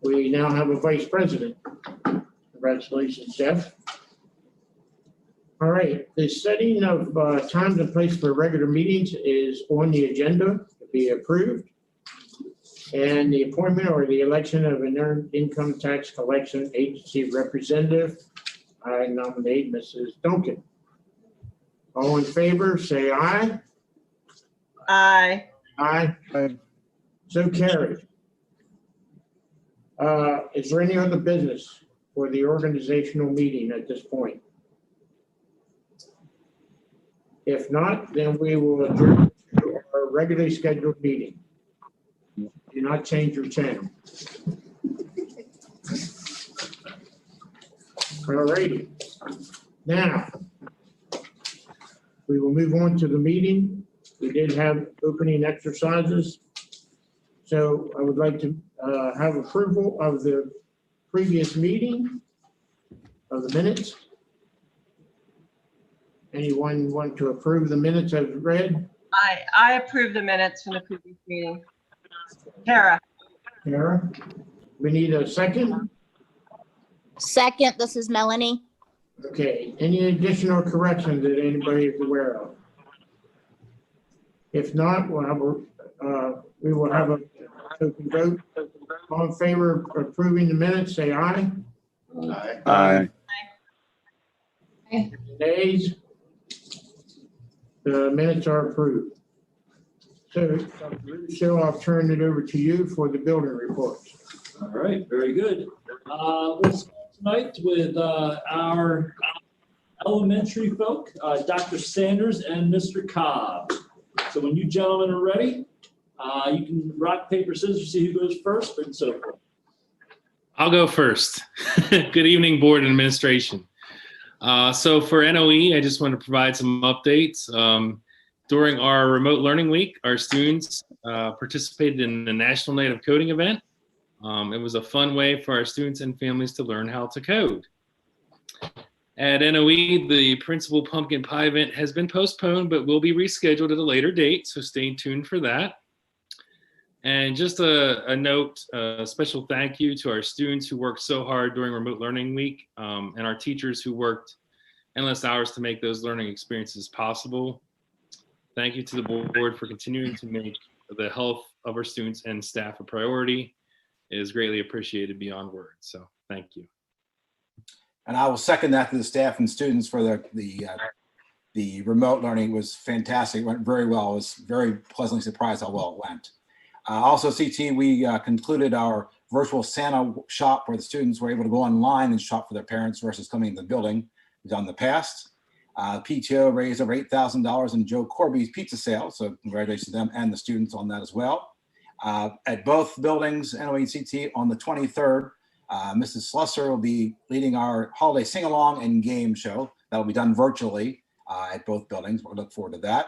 We now have a vice president. Congratulations, Jeff. All right, the setting of times and place for regular meetings is on the agenda to be approved. And the appointment or the election of an earned income tax collection agency representative, I nominate Mrs. Duncan. All in favor, say aye. Aye. Aye. Aye. So carried. Is there any other business for the organizational meeting at this point? If not, then we will adjourn to our regularly scheduled meeting. Do not change your channel. All righty. Now, we will move on to the meeting. We did have opening exercises. So I would like to have approval of the previous meeting of the minutes. Anyone want to approve the minutes as read? I approve the minutes from the previous meeting. Tara. Tara, we need a second. Second, this is Melanie. Okay, any additional corrections that anybody is aware of? If not, we will have a open vote. All in favor of approving the minutes, say aye. Aye. Aye. Nays? The minutes are approved. So, Dr. Russo, I'll turn it over to you for the building reports. All right, very good. We'll start tonight with our elementary folk, Dr. Sanders and Mr. Cobb. So when you gentlemen are ready, you can rock, paper, scissors, see who goes first, and so forth. I'll go first. Good evening, board and administration. So for NOE, I just want to provide some updates. During our remote learning week, our students participated in the National Night of Coding event. It was a fun way for our students and families to learn how to code. At NOE, the Principal Pumpkin Pie event has been postponed, but will be rescheduled at a later date, so stay tuned for that. And just a note, a special thank you to our students who worked so hard during remote learning week, and our teachers who worked endless hours to make those learning experiences possible. Thank you to the board for continuing to make the health of our students and staff a priority. It is greatly appreciated beyond words, so thank you. And I will second that to the staff and students for the remote learning. It was fantastic. It went very well. I was very pleasantly surprised how well it went. Also, CT, we concluded our virtual Santa shop where the students were able to go online and shop for their parents versus coming to the building. We've done in the past. PTO raised over $8,000 in Joe Corby's pizza sale. So congratulations to them and the students on that as well. At both buildings, NOE and CT, on the 23rd, Mrs. Slusser will be leading our holiday sing-along and game show. That will be done virtually at both buildings. We'll look forward to that.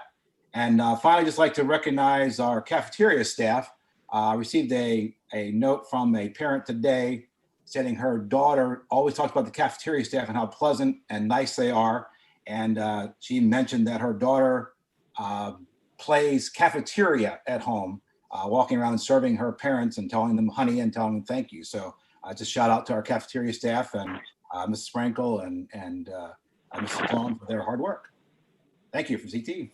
And finally, just like to recognize our cafeteria staff. Received a note from a parent today saying her daughter always talks about the cafeteria staff and how pleasant and nice they are. And she mentioned that her daughter plays cafeteria at home, walking around and serving her parents and telling them honey and telling them thank you. So just shout out to our cafeteria staff and Mrs. Sprinkle and Mrs. Sloan for their hard work. Thank you from CT.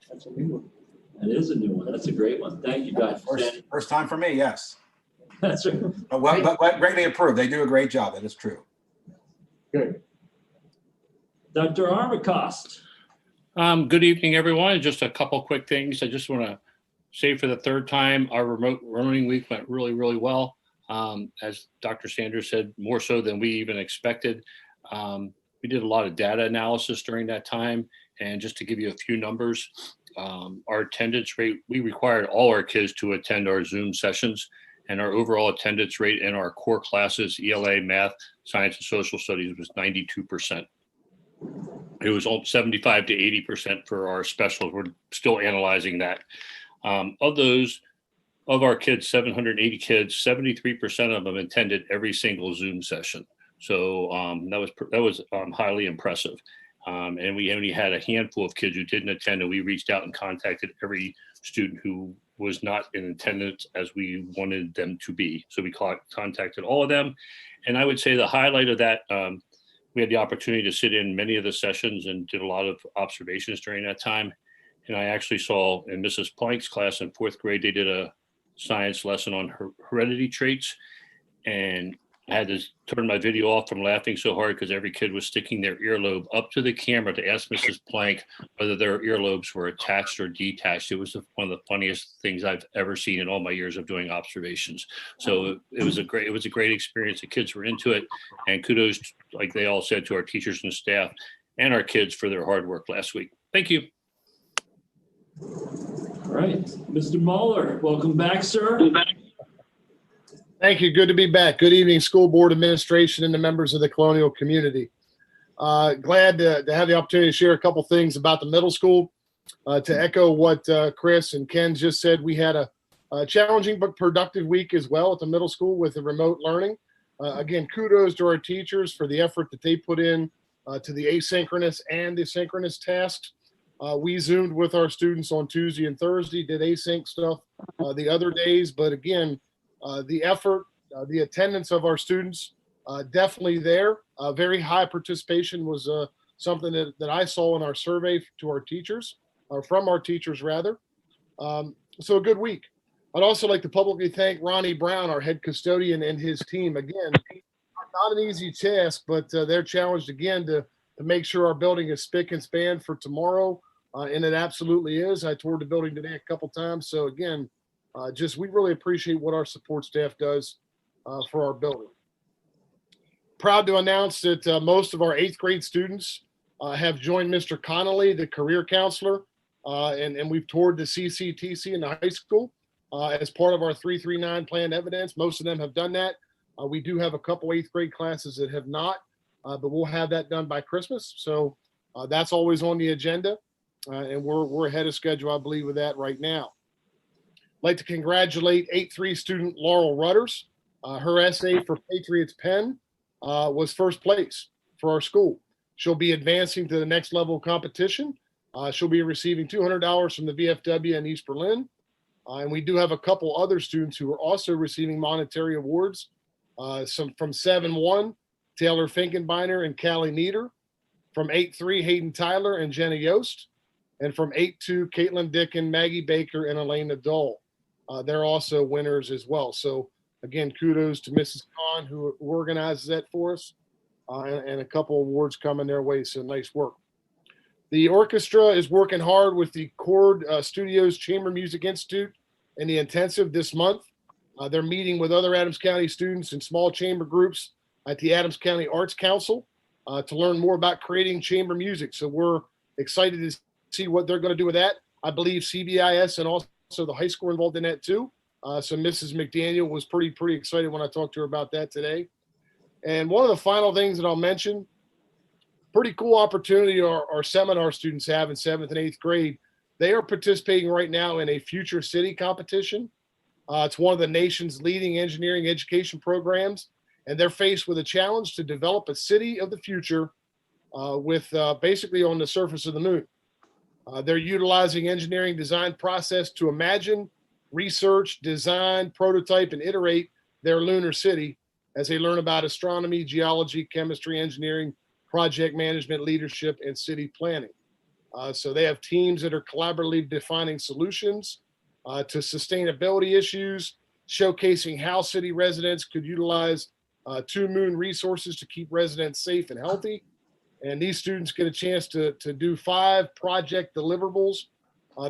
That's a new one. That is a new one. That's a great one. Thank you, Dr. Sanders. First time for me, yes. That's right. But greatly approved. They do a great job. That is true. Good. Dr. Armacost. Good evening, everyone. Just a couple quick things. I just want to say for the third time, our remote learning week went really, really well. As Dr. Sanders said, more so than we even expected. We did a lot of data analysis during that time. And just to give you a few numbers, our attendance rate, we required all our kids to attend our Zoom sessions, and our overall attendance rate in our core classes, ELA, math, science, and social studies, was 92%. It was 75 to 80% for our specials. We're still analyzing that. Of our kids, 780 kids, 73% of them attended every single Zoom session. So that was highly impressive. And we only had a handful of kids who didn't attend, and we reached out and contacted every student who was not in attendance as we wanted them to be. So we contacted all of them. And I would say the highlight of that, we had the opportunity to sit in many of the sessions and did a lot of observations during that time. And I actually saw in Mrs. Plank's class in 4th grade, they did a science lesson on heredity traits. And I had to turn my video off from laughing so hard because every kid was sticking their earlobe up to the camera to ask Mrs. Plank whether their earlobes were attached or detached. It was one of the funniest things I've ever seen in all my years of doing observations. So it was a great experience. The kids were into it, and kudos, like they all said, to our teachers and staff and our kids for their hard work last week. Thank you. All right, Mr. Mueller, welcome back, sir. Thank you. Good to be back. Good evening, school board administration and the members of the Colonial community. Glad to have the opportunity to share a couple things about the middle school. To echo what Chris and Ken just said, we had a challenging but productive week as well at the middle school with the remote learning. Again, kudos to our teachers for the effort that they put in to the asynchronous and the synchronous tasks. We Zoomed with our students on Tuesday and Thursday, did async stuff the other days, but again, the effort, the attendance of our students, definitely there. Very high participation was something that I saw in our survey to our teachers, or from our teachers rather. So a good week. I'd also like to publicly thank Ronnie Brown, our head custodian, and his team. Again, not an easy task, but they're challenged again to make sure our building is spick and span for tomorrow, and it absolutely is. I toured the building today a couple times, so again, we really appreciate what our support staff does for our building. Proud to announce that most of our 8th grade students have joined Mr. Connolly, the career counselor, and we've toured the CCTC in the high school as part of our 339 planned evidence. Most of them have done that. We do have a couple 8th grade classes that have not, but we'll have that done by Christmas. So that's always on the agenda, and we're ahead of schedule, I believe, with that right now. Like to congratulate 8-3 student Laurel Rudders. Her essay for Patriots Pen was first place for our school. She'll be advancing to the next level of competition. She'll be receiving $200 from the VFW in East Berlin. And we do have a couple other students who are also receiving monetary awards. Some from 7-1, Taylor Finkenbeiner and Callie Nieder. From 8-3, Hayden Tyler and Jenna Yost. And from 8-2, Caitlin Dickin, Maggie Baker, and Elena Dole. They're also winners as well. So again, kudos to Mrs. Kahn who organizes that for us, and a couple awards coming their way. So nice work. The orchestra is working hard with the Chord Studios Chamber Music Institute and the intensive this month. They're meeting with other Adams County students in small chamber groups at the Adams County Arts Council to learn more about creating chamber music. So we're excited to see what they're going to do with that. I believe CBIS and also the high school involved in that too. So Mrs. McDaniel was pretty excited when I talked to her about that today. And one of the final things that I'll mention, pretty cool opportunity our seminar students have in 7th and 8th grade. They are participating right now in a Future City competition. It's one of the nation's leading engineering education programs, and they're faced with a challenge to develop a city of the future with basically on the surface of the moon. They're utilizing engineering design process to imagine, research, design, prototype, and iterate their lunar city as they learn about astronomy, geology, chemistry, engineering, project management, leadership, and city planning. So they have teams that are collaboratively defining solutions to sustainability issues, showcasing how city residents could utilize 2 moon resources to keep residents safe and healthy, And these students get a chance to do 5 project deliverables.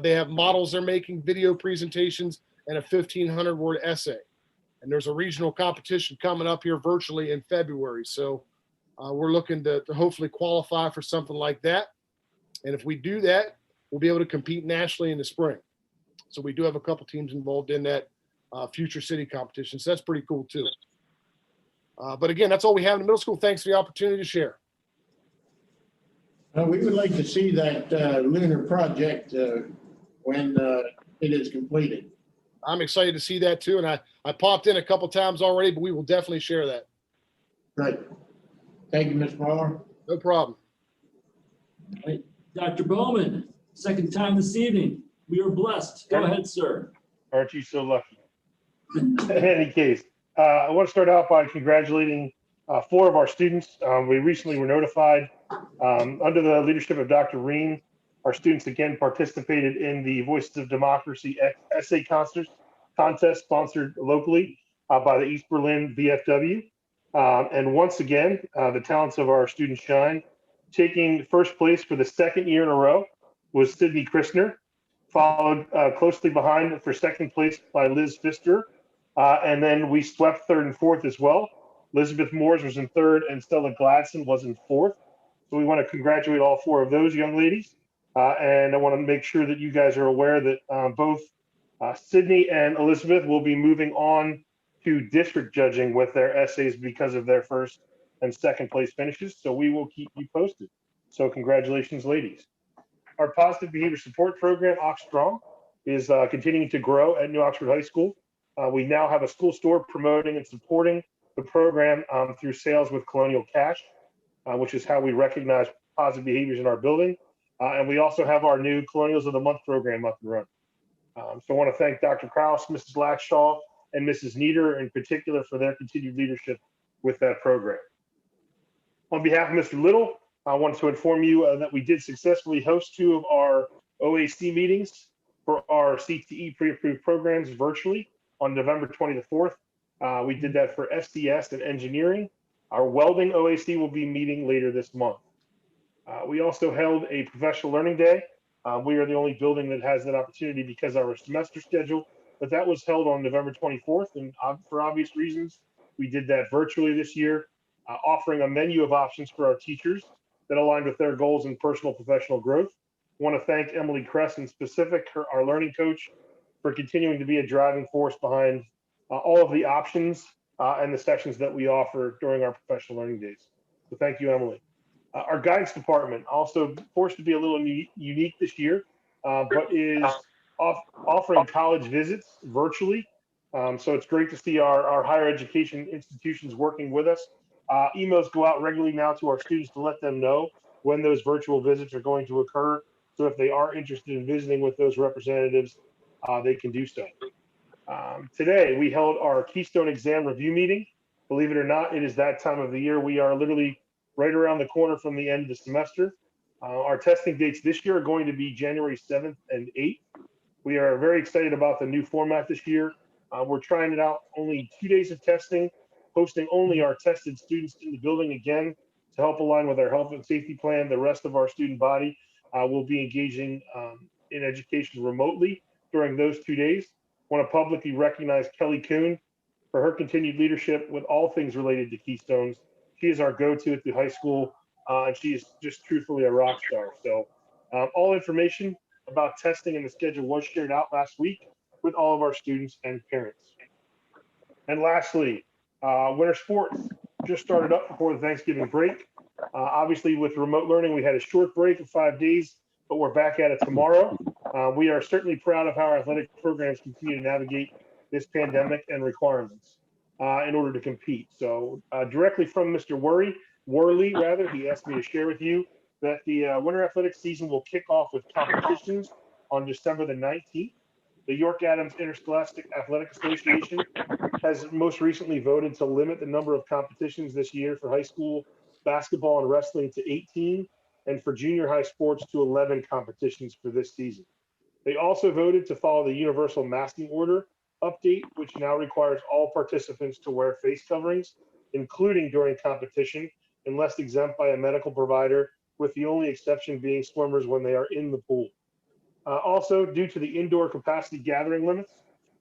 They have models they're making, video presentations, and a 1,500 word essay. And there's a regional competition coming up here virtually in February. So we're looking to hopefully qualify for something like that. And if we do that, we'll be able to compete nationally in the spring. So we do have a couple teams involved in that future city competition. So that's pretty cool too. But again, that's all we have in the middle school. Thanks for the opportunity to share. We would like to see that lunar project when it is completed. I'm excited to see that too. And I popped in a couple times already, but we will definitely share that. Great. Thank you, Ms. Muller. No problem. All right. Dr. Bowman, second time this evening. We are blessed. Go ahead, sir. Aren't you so lucky? In any case, I want to start out by congratulating 4 of our students. We recently were notified under the leadership of Dr. Reen. Our students again participated in the Voices of Democracy essay contest sponsored locally by the East Berlin VFW. And once again, the talents of our students shine. Taking first place for the 2nd year in a row was Sydney Christner, followed closely behind for 2nd place by Liz Pfister. And then we swept 3rd and 4th as well. Elizabeth Moores was in 3rd and Stella Gladson was in 4th. So we want to congratulate all 4 of those young ladies. And I want to make sure that you guys are aware that both Sydney and Elizabeth will be moving on to district judging with their essays because of their 1st and 2nd place finishes. So we will keep you posted. So congratulations, ladies. Our positive behavior support program, Oxstrong, is continuing to grow at New Oxford High School. We now have a school store promoting and supporting the program through sales with Colonial Cash, which is how we recognize positive behaviors in our building. And we also have our new Colonials of the Month program up and running. So I want to thank Dr. Krause, Mrs. Lackshaw, and Mrs. Nieder in particular for their continued leadership with that program. On behalf of Mr. Little, I want to inform you that we did successfully host 2 of our OAC meetings for our CTE pre-approved programs virtually on November 24th. We did that for SDS and engineering. Our welding OAC will be meeting later this month. We also held a professional learning day. We are the only building that has that opportunity because of our semester schedule, but that was held on November 24th. And for obvious reasons, we did that virtually this year, offering a menu of options for our teachers that aligned with their goals in personal professional growth. I want to thank Emily Kress in specific, our learning coach, for continuing to be a driving force behind all of the options and the sessions that we offer during our professional learning days. So thank you, Emily. Our guidance department also forced to be a little unique this year, but is offering college visits virtually. So it's great to see our higher education institutions working with us. Emails go out regularly now to our students to let them know when those virtual visits are going to occur. So if they are interested in visiting with those representatives, they can do so. Today, we held our Keystone exam review meeting. Believe it or not, it is that time of the year. We are literally right around the corner from the end of the semester. Our testing dates this year are going to be January 7th and 8th. We are very excited about the new format this year. We're trying it out, only 2 days of testing, hosting only our tested students in the building again to help align with our health and safety plan. The rest of our student body will be engaging in education remotely during those 2 days. I want to publicly recognize Kelly Kuhn for her continued leadership with all things related to Keystones. She is our go-to at the high school, and she is just truthfully a rock star. So all information about testing and the schedule was shared out last week with all of our students and parents. And lastly, winter sports just started up before the Thanksgiving break. Obviously, with remote learning, we had a short break of 5 days, but we're back at it tomorrow. We are certainly proud of how our athletic programs continue to navigate this pandemic and requirements in order to compete. So directly from Mr. Worley, he asked me to share with you that the winter athletics season will kick off with competitions on December the 19th. The York Adams Interscholastic Athletic Association has most recently voted to limit the number of competitions this year for high school basketball and wrestling to 18, and for junior high sports to 11 competitions for this season. They also voted to follow the universal masking order update, which now requires all participants to wear face coverings, including during competition, unless exempt by a medical provider, with the only exception being swimmers when they are in the pool. Also, due to the indoor capacity gathering limits,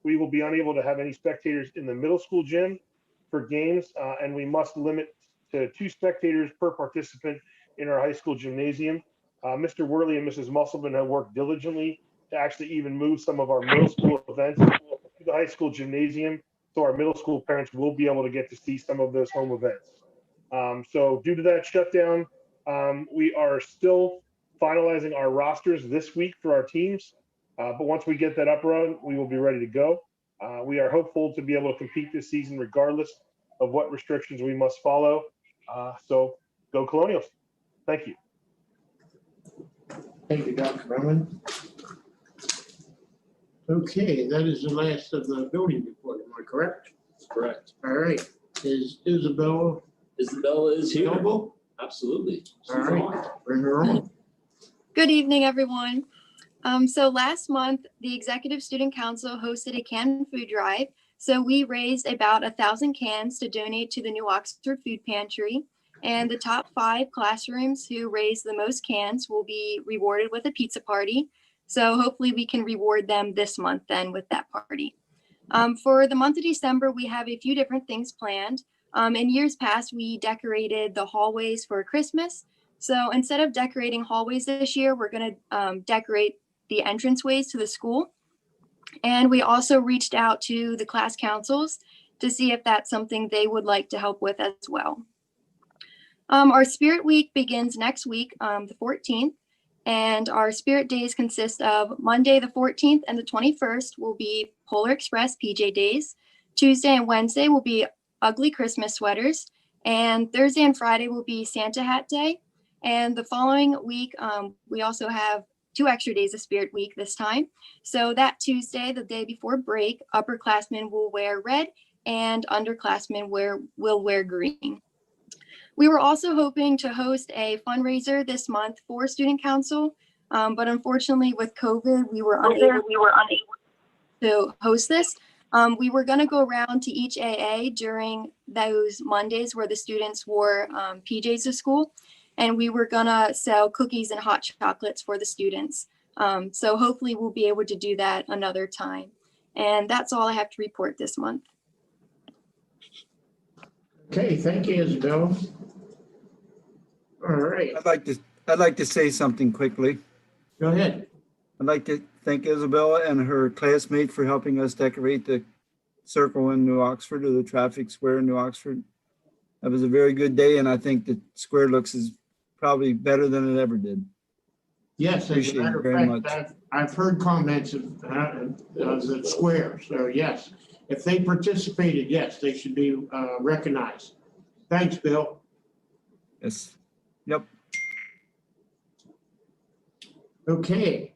we will be unable to have any spectators in the middle school gym for games, and we must limit to 2 spectators per participant in our high school gymnasium. Mr. Worley and Mrs. Musselman have worked diligently to actually even move some of our middle school events to the high school gymnasium, so our middle school parents will be able to get to see some of those home events. So due to that shutdown, we are still finalizing our rosters this week for our teams. But once we get that up run, we will be ready to go. We are hopeful to be able to compete this season regardless of what restrictions we must follow. So go Colonials. Thank you. Thank you, Dr. Bowman. Okay, that is the last of the building report. Am I correct? Correct. All right. Is Isabella Isabella is here. available? Absolutely. All right, bring her on. Good evening, everyone. So last month, the Executive Student Council hosted a canned food drive. So we raised about 1,000 cans to donate to the New Oxford Food Pantry. And the top 5 classrooms who raised the most cans will be rewarded with a pizza party. So hopefully we can reward them this month then with that party. For the month of December, we have a few different things planned. In years past, we decorated the hallways for Christmas. So instead of decorating hallways this year, we're going to decorate the entranceways to the school. And we also reached out to the class councils to see if that's something they would like to help with as well. Our Spirit Week begins next week, the 14th, and our Spirit Days consist of Monday the 14th and the 21st will be Polar Express PJ Days. Tuesday and Wednesday will be Ugly Christmas Sweaters, and Thursday and Friday will be Santa Hat Day. And the following week, we also have 2 extra days of Spirit Week this time. So that Tuesday, the day before break, upperclassmen will wear red and underclassmen will wear green. We were also hoping to host a fundraiser this month for Student Council, but unfortunately with COVID, we were unable to host this. We were going to go around to each AA during those Mondays where the students wore PJs to school, and we were going to sell cookies and hot chocolates for the students. So hopefully we'll be able to do that another time. And that's all I have to report this month. Okay, thank you, Isabella. All right. I'd like to say something quickly. Go ahead. I'd like to thank Isabella and her classmate for helping us decorate the circle in New Oxford, or the traffic square in New Oxford. That was a very good day, and I think the square looks is probably better than it ever did. Yes, as a Appreciate matter it very of much. fact, I've heard comments of the square. So yes, if they participated, yes, they should be recognized. Thanks, Bill. Yes. Yep. Okay.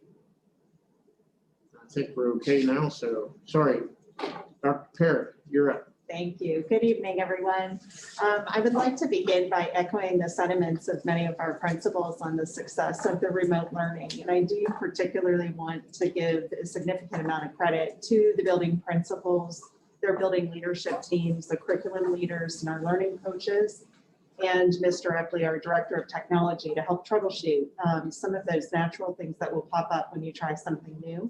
I think we're okay now, so sorry. Dr. Parrott, you're up. Thank you. Good evening, everyone. I would like to begin by echoing the sentiments of many of our principals on the success of the remote learning. And I do particularly want to give a significant amount of credit to the building principals, their building leadership teams, the curriculum leaders, and our learning coaches, and Mr. Epley, our Director of Technology, to help troubleshoot some of those natural things that will pop up when you try something new.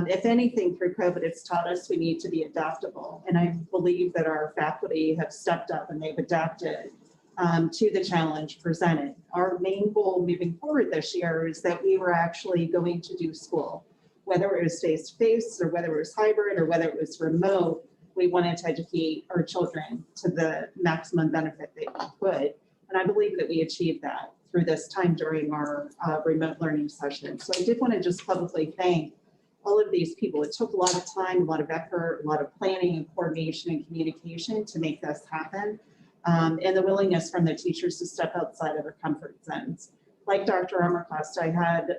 If anything, through COVID, it's taught us we need to be adaptable. And I believe that our faculty have stepped up and they've adapted to the challenge presented. Our main goal moving forward this year is that we were actually going to do school, whether it was face-to-face or whether it was hybrid or whether it was remote. We wanted to educate our children to the maximum benefit that we could. And I believe that we achieved that through this time during our remote learning session. So I did want to just publicly thank all of these people. It took a lot of time, a lot of effort, a lot of planning and coordination and communication to make this happen, and the willingness from the teachers to step outside of their comfort zones. Like Dr. Ummerkost, I had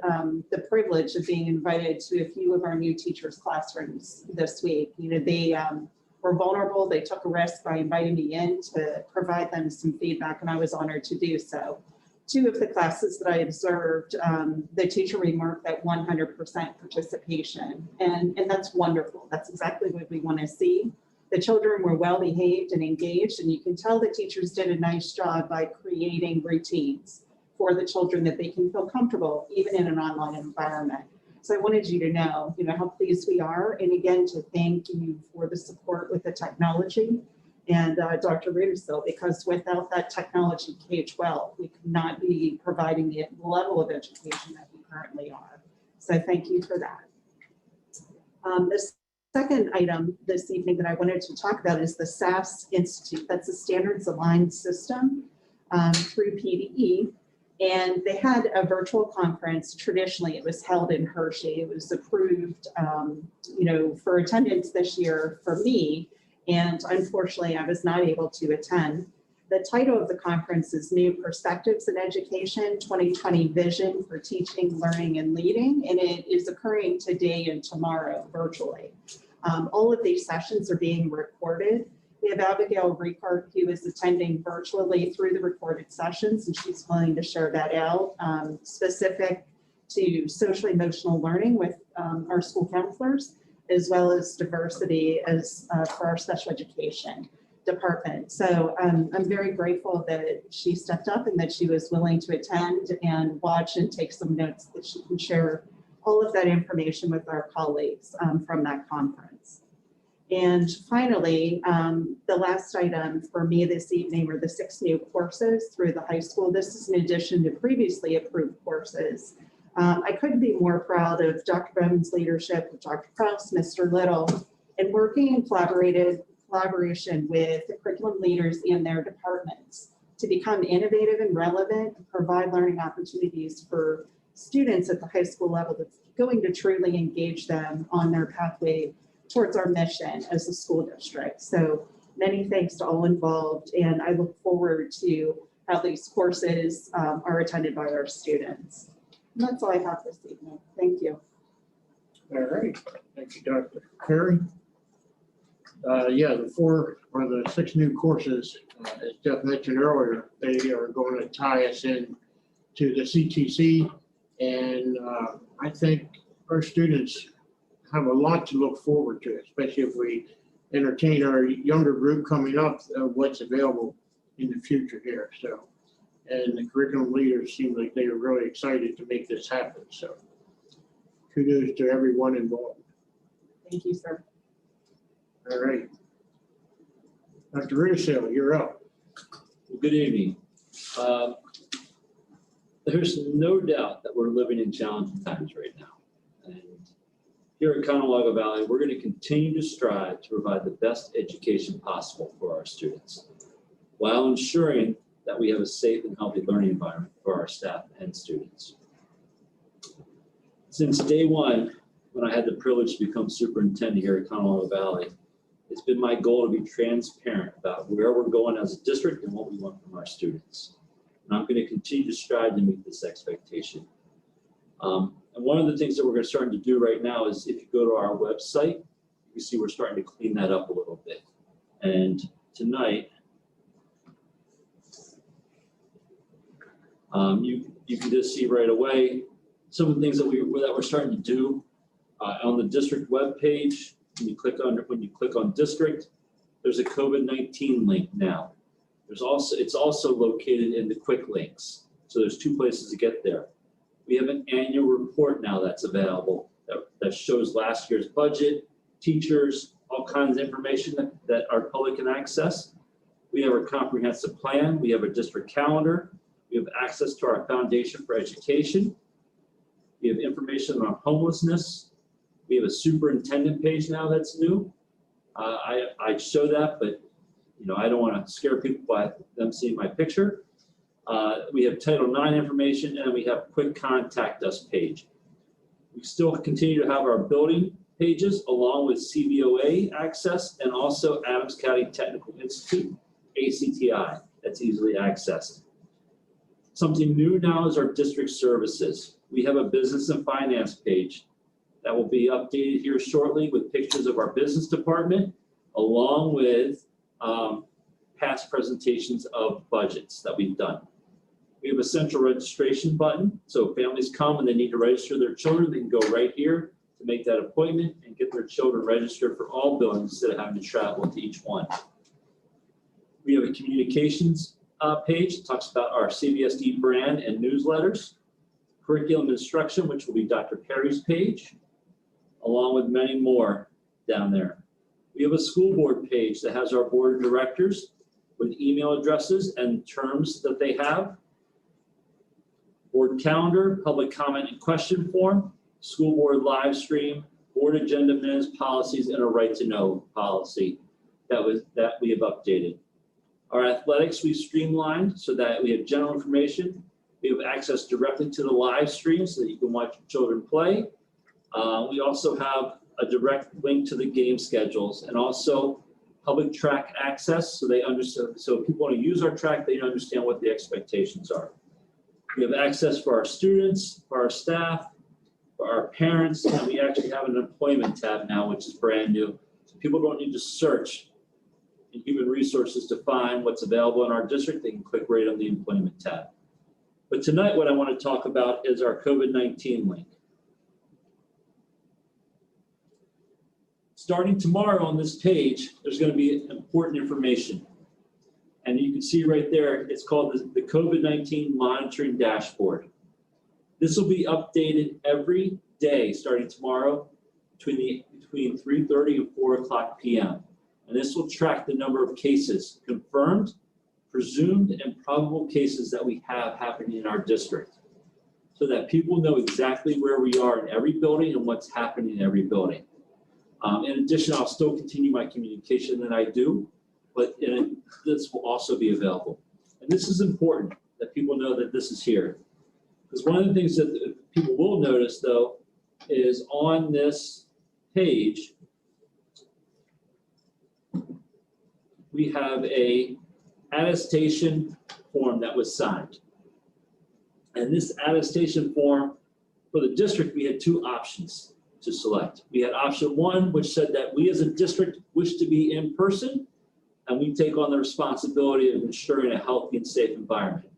the privilege of being invited to a few of our new teachers' classrooms this week. You know, they were vulnerable. They took a risk by inviting me in to provide them some feedback, and I was honored to do so. 2 of the classes that I observed, the teacher remarked that 100% participation, and that's wonderful. That's exactly what we want to see. The children were well behaved and engaged, and you can tell the teachers did a nice job by creating routines for the children that they can feel comfortable even in an online environment. So I wanted you to know, how pleased we are, and again, to thank you for the support with the technology and Dr. Rudersville, because without that technology K-12, we could not be providing the level of education that we currently are. So thank you for that. The second item this evening that I wanted to talk about is the SAS Institute. That's a standards aligned system through PDE. And they had a virtual conference. Traditionally, it was held in Hershey. It was approved, for attendance this year for me. And unfortunately, I was not able to attend. The title of the conference is New Perspectives in Education, 2020 Vision for Teaching, Learning, and Leading. And it is occurring today and tomorrow virtually. All of these sessions are being recorded. We have Abigail Ricard, who is attending virtually through the recorded sessions, and she's willing to share that out, specific to social emotional learning with our school counselors, as well as diversity as for our special education department. So I'm very grateful that she stepped up and that she was willing to attend and watch and take some notes that she can share all of that information with our colleagues from that conference. And finally, the last item for me this evening are the 6 new courses through the high school. This is in addition to previously approved courses. I couldn't be more proud of Dr. Bowman's leadership, of Dr. Krause, Mr. Little, and working in collaboration with the curriculum leaders in their departments to become innovative and relevant and provide learning opportunities for students at the high school level that's going to truly engage them on their pathway towards our mission as a school district. So many thanks to all involved, and I look forward to how these courses are attended by our students. And that's all I have this evening. Thank you. All right, thank you, Dr. Perry. The 4 or the 6 new courses, as Jeff mentioned earlier, they are going to tie us in to the CTC, and I think our students have a lot to look forward to, especially if we entertain our younger group coming up, what's available in the future here. So, and the curriculum leaders seem like they are really excited to make this happen. So kudos to everyone involved. Thank you, sir. All right. Dr. Rudersville, you're up. Well, good evening. There's no doubt that we're living in challenging times right now. And here at Conewago Valley, we're going to continue to strive to provide the best education possible for our students, while ensuring that we have a safe and healthy learning environment for our staff and students. Since day one, when I had the privilege to become superintendent here at Conewago Valley, it's been my goal to be transparent about where we're going as a district and what we want from our students. And I'm going to continue to strive to meet this expectation. And one of the things that we're starting to do right now is, if you go to our website, you see we're starting to clean that up a little bit. And tonight, you can just see right away some of the things that we're starting to do on the district web page. When you click on district, there's a COVID-19 link now. It's also located in the quick links. So there's 2 places to get there. We have an annual report now that's available that shows last year's budget, teachers, all kinds of information that our public can access. We have our comprehensive plan. We have a district calendar. We have access to our Foundation for Education. We have information on homelessness. We have a superintendent page now that's new. I show that, but I don't want to scare people by them seeing my picture. We have Title IX information, and we have quick contact us page. We still continue to have our building pages along with CVOA access, and also Adams County Technical Institute, ACTI, that's easily accessed. Something new now is our district services. We have a business and finance page that will be updated here shortly with pictures of our business department, along with past presentations of budgets that we've done. We have a central registration button, so if families come and they need to register their children, they can go right here. to make that appointment and get their children registered for all buildings instead of having to travel to each one. We have a communications page that talks about our CBSD brand and newsletters, curriculum instruction, which will be Dr. Perry's page, along with many more down there. We have a school board page that has our board of directors with email addresses and terms that they have. Board calendar, public comment and question form, school board live stream, board agenda minutes, policies, and a right to know policy that we have updated. Our athletics we streamlined so that we have general information. We have access directly to the live stream so that you can watch your children play. We also have a direct link to the game schedules and also public track access so they understand. So if people want to use our track, they understand what the expectations are. We have access for our students, for our staff, for our parents, and we actually have an employment tab now, which is brand new. So people don't need to search in human resources to find what's available in our district. They can click right on the employment tab. But tonight, what I want to talk about is our COVID-19 link. Starting tomorrow on this page, there's going to be important information. And you can see right there, it's called the COVID-19 monitoring dashboard. This will be updated every day starting tomorrow between 3:30 and 4 o'clock p.m. And this will track the number of cases, confirmed, presumed, and probable cases that we have happening in our district, so that people know exactly where we are in every building and what's happening in every building. In addition, I'll still continue my communication that I do, but this will also be available. And this is important that people know that this is here. Because one of the things that people will notice, though, is on this page, we have a attestation form that was signed. And this attestation form, for the district, we had two options to select. We had option one, which said that we as a district wish to be in person, and we take on the responsibility of ensuring a healthy and safe environment.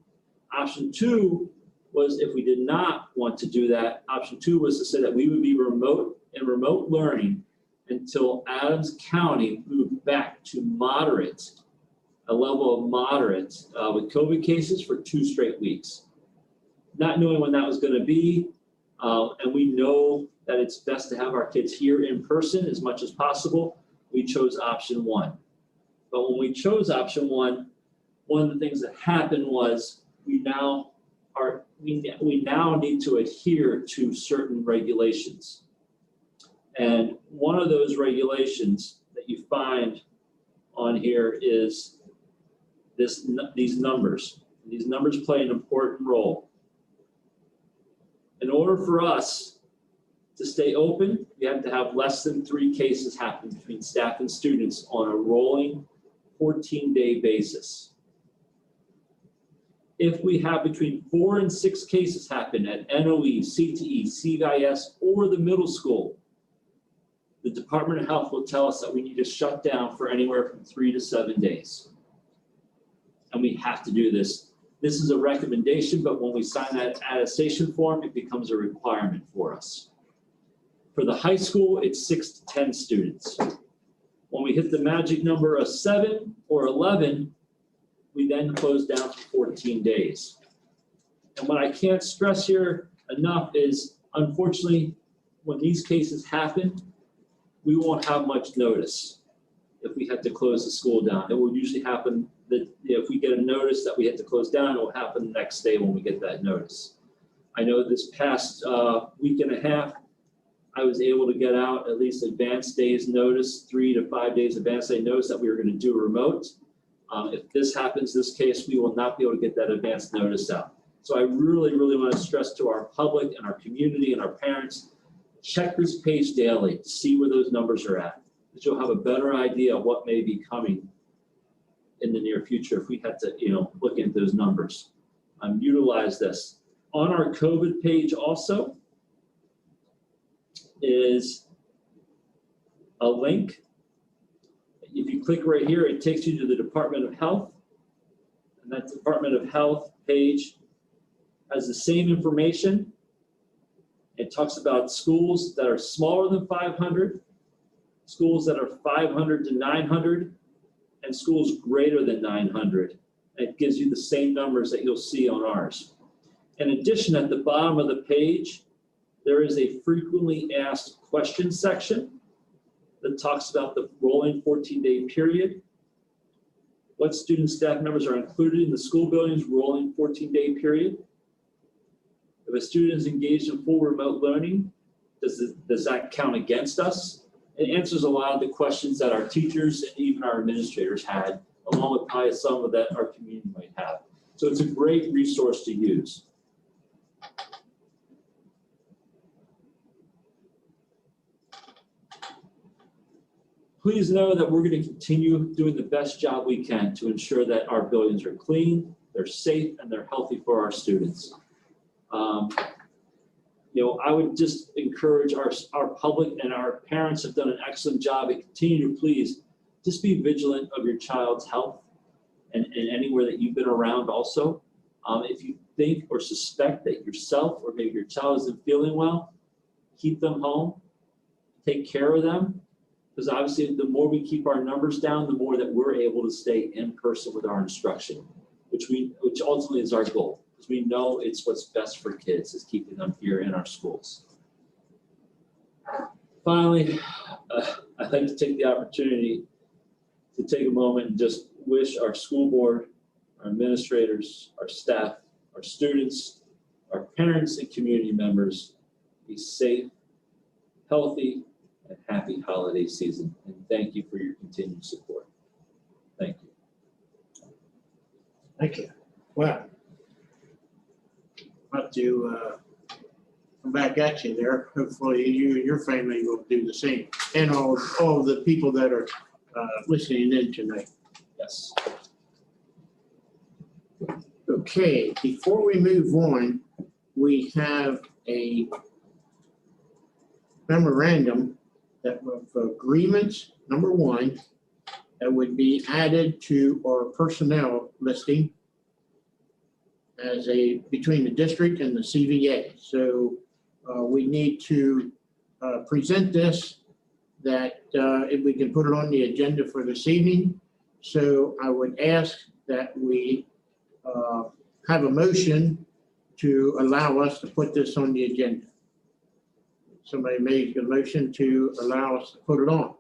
Option two was if we did not want to do that, option two was to say that we would be remote learning until Adams County moved back to a level of moderate with COVID cases for 2 straight weeks. Not knowing when that was going to be, and we know that it's best to have our kids here in person as much as possible, we chose option one. But when we chose option one of the things that happened was we now need to adhere to certain regulations. And one of those regulations that you find on here is these numbers. These numbers play an important role. In order for us to stay open, we have to have less than 3 cases happen between staff and students on a rolling 14-day basis. If we have between 4 and 6 cases happen at NOE, CTE, CVIS, or the middle school, the Department of Health will tell us that we need to shut down for anywhere from 3 to 7 days. And we have to do this. This is a recommendation, but when we sign that attestation form, it becomes a requirement for us. For the high school, it's 6 to 10 students. When we hit the magic number of 7 or 11, we then close down for 14 days. And what I can't stress here enough is, unfortunately, when these cases happen, we won't have much notice if we had to close the school down. It will usually happen that if we get a notice that we had to close down, it will happen the next day when we get that notice. I know this past week and a half, I was able to get out at least advanced days notice, 3 to 5 days advance day notice that we were going to do remote. If this happens, this case, we will not be able to get that advance notice out. So I really, really want to stress to our public and our community and our parents, check this page daily to see where those numbers are at, because you'll have a better idea of what may be coming in the near future if we had to, look into those numbers. Utilize this. On our COVID page also is a link. If you click right here, it takes you to the Department of Health. And that Department of Health page has the same information It talks about schools that are smaller than 500, schools that are 500 to 900, and schools greater than 900. It gives you the same numbers that you'll see on ours. In addition, at the bottom of the page, there is a frequently asked questions section that talks about the rolling 14-day period. What student staff members are included in the school building's rolling 14-day period? If a student is engaged in full remote learning, does that count against us? It answers a lot of the questions that our teachers and even our administrators had, along with probably some of that our community might have. So it's a great resource to use. Please know that we're going to continue doing the best job we can to ensure that our buildings are clean, they're safe, and they're healthy for our students. I would just encourage our public, and our parents have done an excellent job, and continue to please just be vigilant of your child's health and anywhere that you've been around also. If you think or suspect that yourself or maybe your child isn't feeling well, keep them home, take care of them, because obviously the more we keep our numbers down, the more that we're able to stay in person with our instruction, which ultimately is our goal, because we know it's what's best for kids is keeping them here in our schools. Finally, I'd like to take the opportunity to take a moment and just wish our school board, our administrators, our staff, our students, our parents, and community members be safe, healthy, and happy holiday season. And thank you for your continued support. Thank you. Thank you. Well, about to come back at you there. Hopefully you and your family will do the same, and all of the people that are listening in tonight. Yes. Okay, before we move on, we have a memorandum that of agreements, number one, that would be added to our personnel listing as between the district and the CVA. So we need to present this, that if we can put it on the agenda for this evening. So I would ask that we have a motion to allow us to put this on the agenda. Somebody made a motion to allow us to put it on.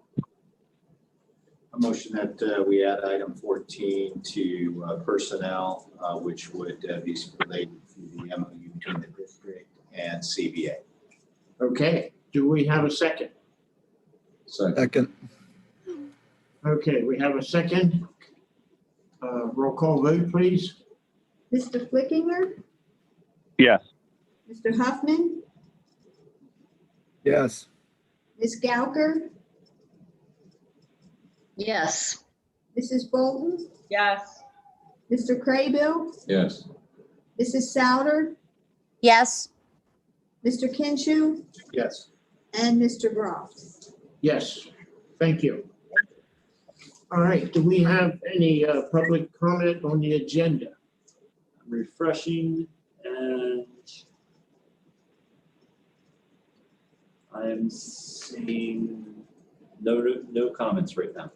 A motion that we add item 14 to personnel, which would be related to the MOU between the district and CBA. Okay, do we have a second? Second. Okay, we have a second. Roll call vote, please. Mr. Flickinger, Yes. Mr. Huffman, Yes. Ms. Gauker, Yes. Mrs. Bolton, Yes. Mr. Craybill, Yes. Mrs. Souter, Yes. Mr. Kinshu, Yes. and Mr. Groff. Yes, thank you. All right, do we have any public comment on the agenda? Refreshing, and I am seeing no comments right now.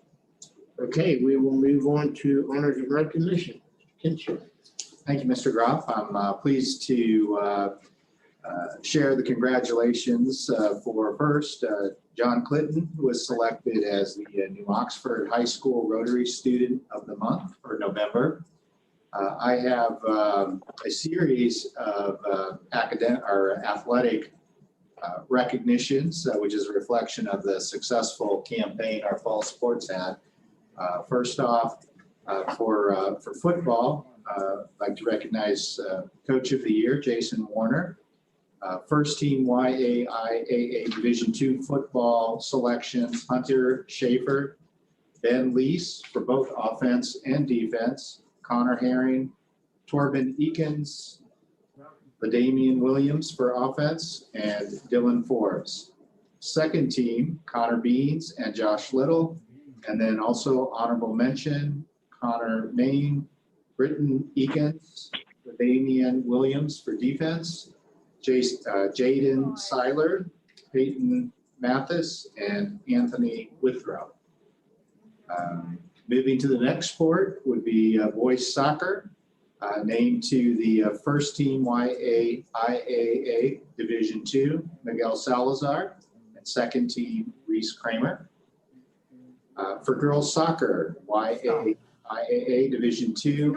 Okay, we will move on to honors and recognition. Kinshu. Thank you, Mr. Groff. I'm pleased to share the congratulations for first, John Clinton, who was selected as the New Oxford High School Rotary Student of the Month for November. I have a series of academic or athletic recognitions, which is a reflection of the successful campaign our fall sports had. First off, for football, I'd like to recognize Coach of the Year, Jason Warner. First team YAIAA Division II football selections, Hunter Schaefer, Ben Lease for both offense and defense, Connor Herring, Torben Eakins, LaDamian Williams for offense, and Dylan Forbes. Second team, Connor Beans and Josh Little, and then also honorable mention, Connor Main, Britton Eakins, LaDamian Williams for defense, Jaden Seiler, Peyton Mathis, and Anthony Withrow. Moving to the next sport would be boys soccer, named to the first team YAIAA Division II, Miguel Salazar, and second team Reese Kramer. For girls soccer, YAIAA Division II,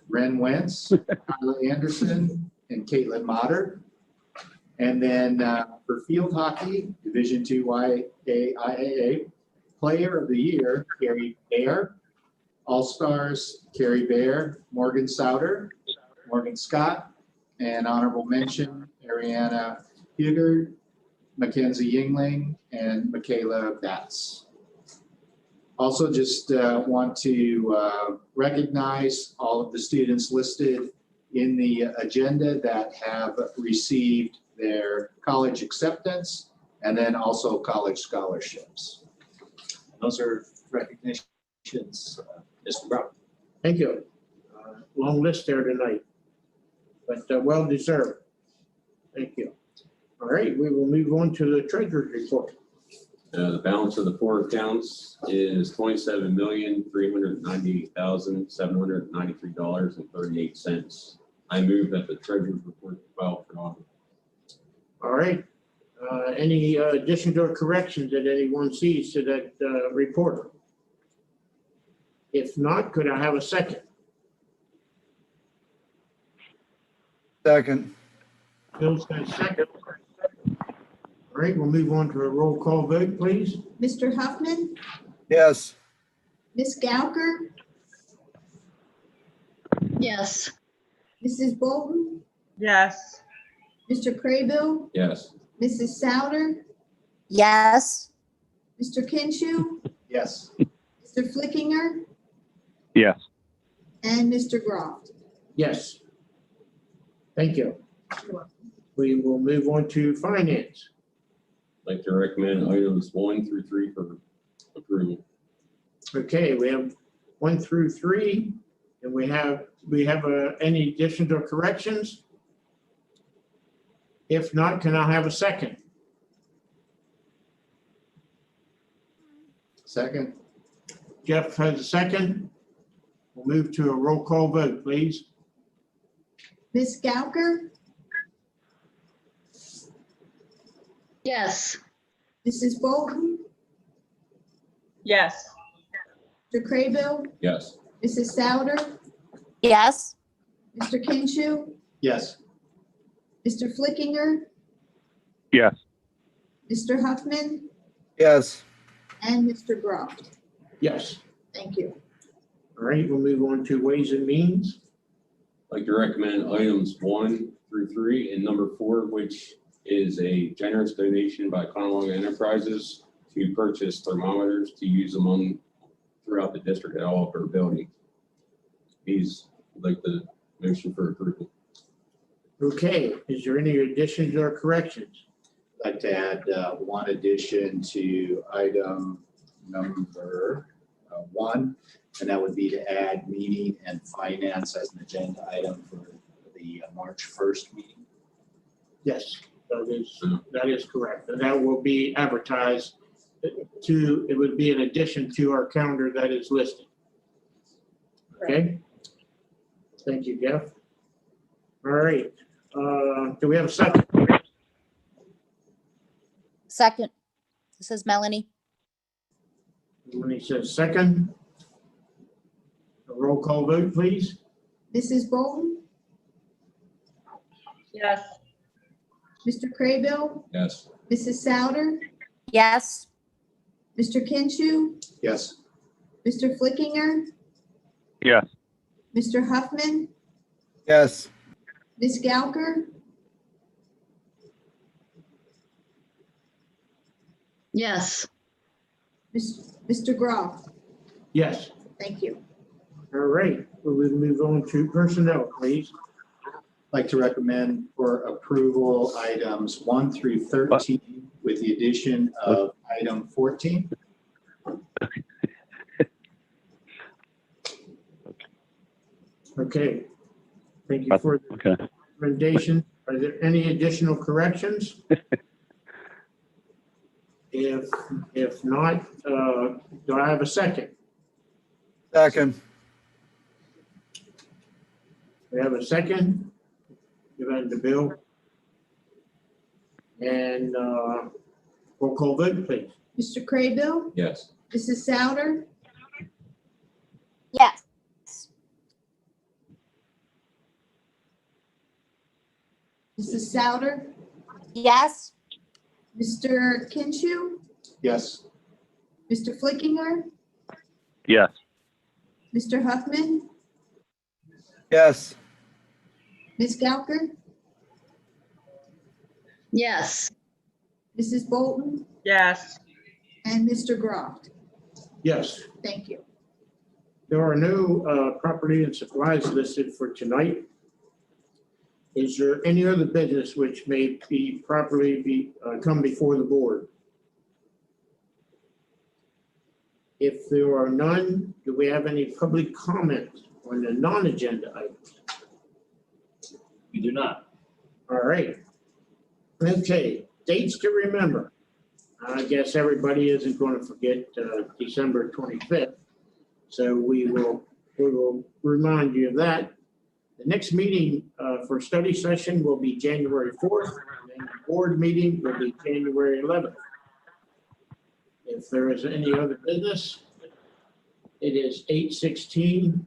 Ren Wentz, Kyla Anderson, and Caitlin Motter. And then for field hockey, Division II YAIAA, Player of the Year, Carrie Bear. All-Stars, Carrie Bear, Morgan Souter, Morgan Scott, and honorable mention, Ariana Hugard, Mackenzie Yingling, and Michaela Batts. Also just want to recognize all of the students listed in the agenda that have received their college acceptance and then also college scholarships. Those are recognitions, Mr. Brown. Thank you. Long list there tonight, but well deserved. Thank you. All right, we will move on to the treasurer's report. The balance of the 4 accounts is $27,398,793.38. I move that the treasurer's report be filed for audit. All right. Any additions or corrections that anyone sees to that report? If not, could I have a second? Second. Bill's got a second. All right, we'll move on to a roll call vote, please. Mr. Huffman, Yes. Ms. Gauker, Yes. Mrs. Bolton, Yes. Mr. Craybill, Yes. Mrs. Souter, Yes. Mr. Kinshu, Yes. Mr. Flickinger, Yes. and Mr. Groff. Yes. Thank you. We will move on to finance. I'd like to recommend items 1 through 3 for approval. Okay, we have 1 through 3, and we have any additions or corrections? If not, can I have a second? Second. Jeff has a second. We'll move to a roll call vote, please. Ms. Gauker, Yes. Mrs. Bolton, Yes. Mr. Craybill, Yes. Mrs. Souter, Yes. Mr. Kinshu, Yes. Mr. Flickinger, Yes. Mr. Huffman, Yes. and Mr. Groff. Yes. Thank you. All right, we'll move on to ways and means. I'd like to recommend items 1 through 3 and number 4, which is a generous donation by Conewago Enterprises to purchase thermometers to use throughout the district at all of our buildings. These, I'd like the motion for approval. Okay, is there any additions or corrections? I'd like to add one addition to item number 1, and that would be to add meeting and finance as an agenda item for the March 1st meeting. Yes, that is correct. And that will be advertised it would be in addition to our calendar that is listed. Okay? Thank you, Jeff. All right, do we have a second? Second. This is Melanie. When he says second, a roll call vote, please. Mrs. Bolton, Yes. Mr. Craybill, Yes. Mrs. Souter, Yes. Mr. Kinshu, Yes. Mr. Flickinger, Yes. Mr. Huffman, Yes. Ms. Gauker, Yes. Mr. Groff. Yes. Thank you. All right, we will move on to personnel, please. I'd like to recommend for approval items 1 through 13 with the addition of item 14. Okay. Thank you for Okay. recommendation. Are there any additional corrections? If not, do I have a second? Second. We have a second. Give that to Bill. And roll call vote, please. Mr. Craybill? Yes. Mrs. Souter? Yes. Mrs. Souter? Yes. Mr. Kinshu? Yes. Mr. Flickinger? Yes. Mr. Huffman? Yes. Ms. Gauker? Yes. Mrs. Bolton? Yes. And Mr. Groft? Yes. Thank you. There are no property and supplies listed for tonight. Is there any other business which may be properly come before the board? If there are none, do we have any public comment on the non-agenda items? We do not. All right. Okay, dates to remember. I guess everybody isn't going to forget December 25th. So we will remind you of that. The next meeting for study session will be January 4th, and the board meeting will be January 11th. If there is any other business, it is 8:16.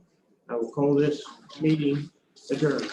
I will call this meeting adjourned.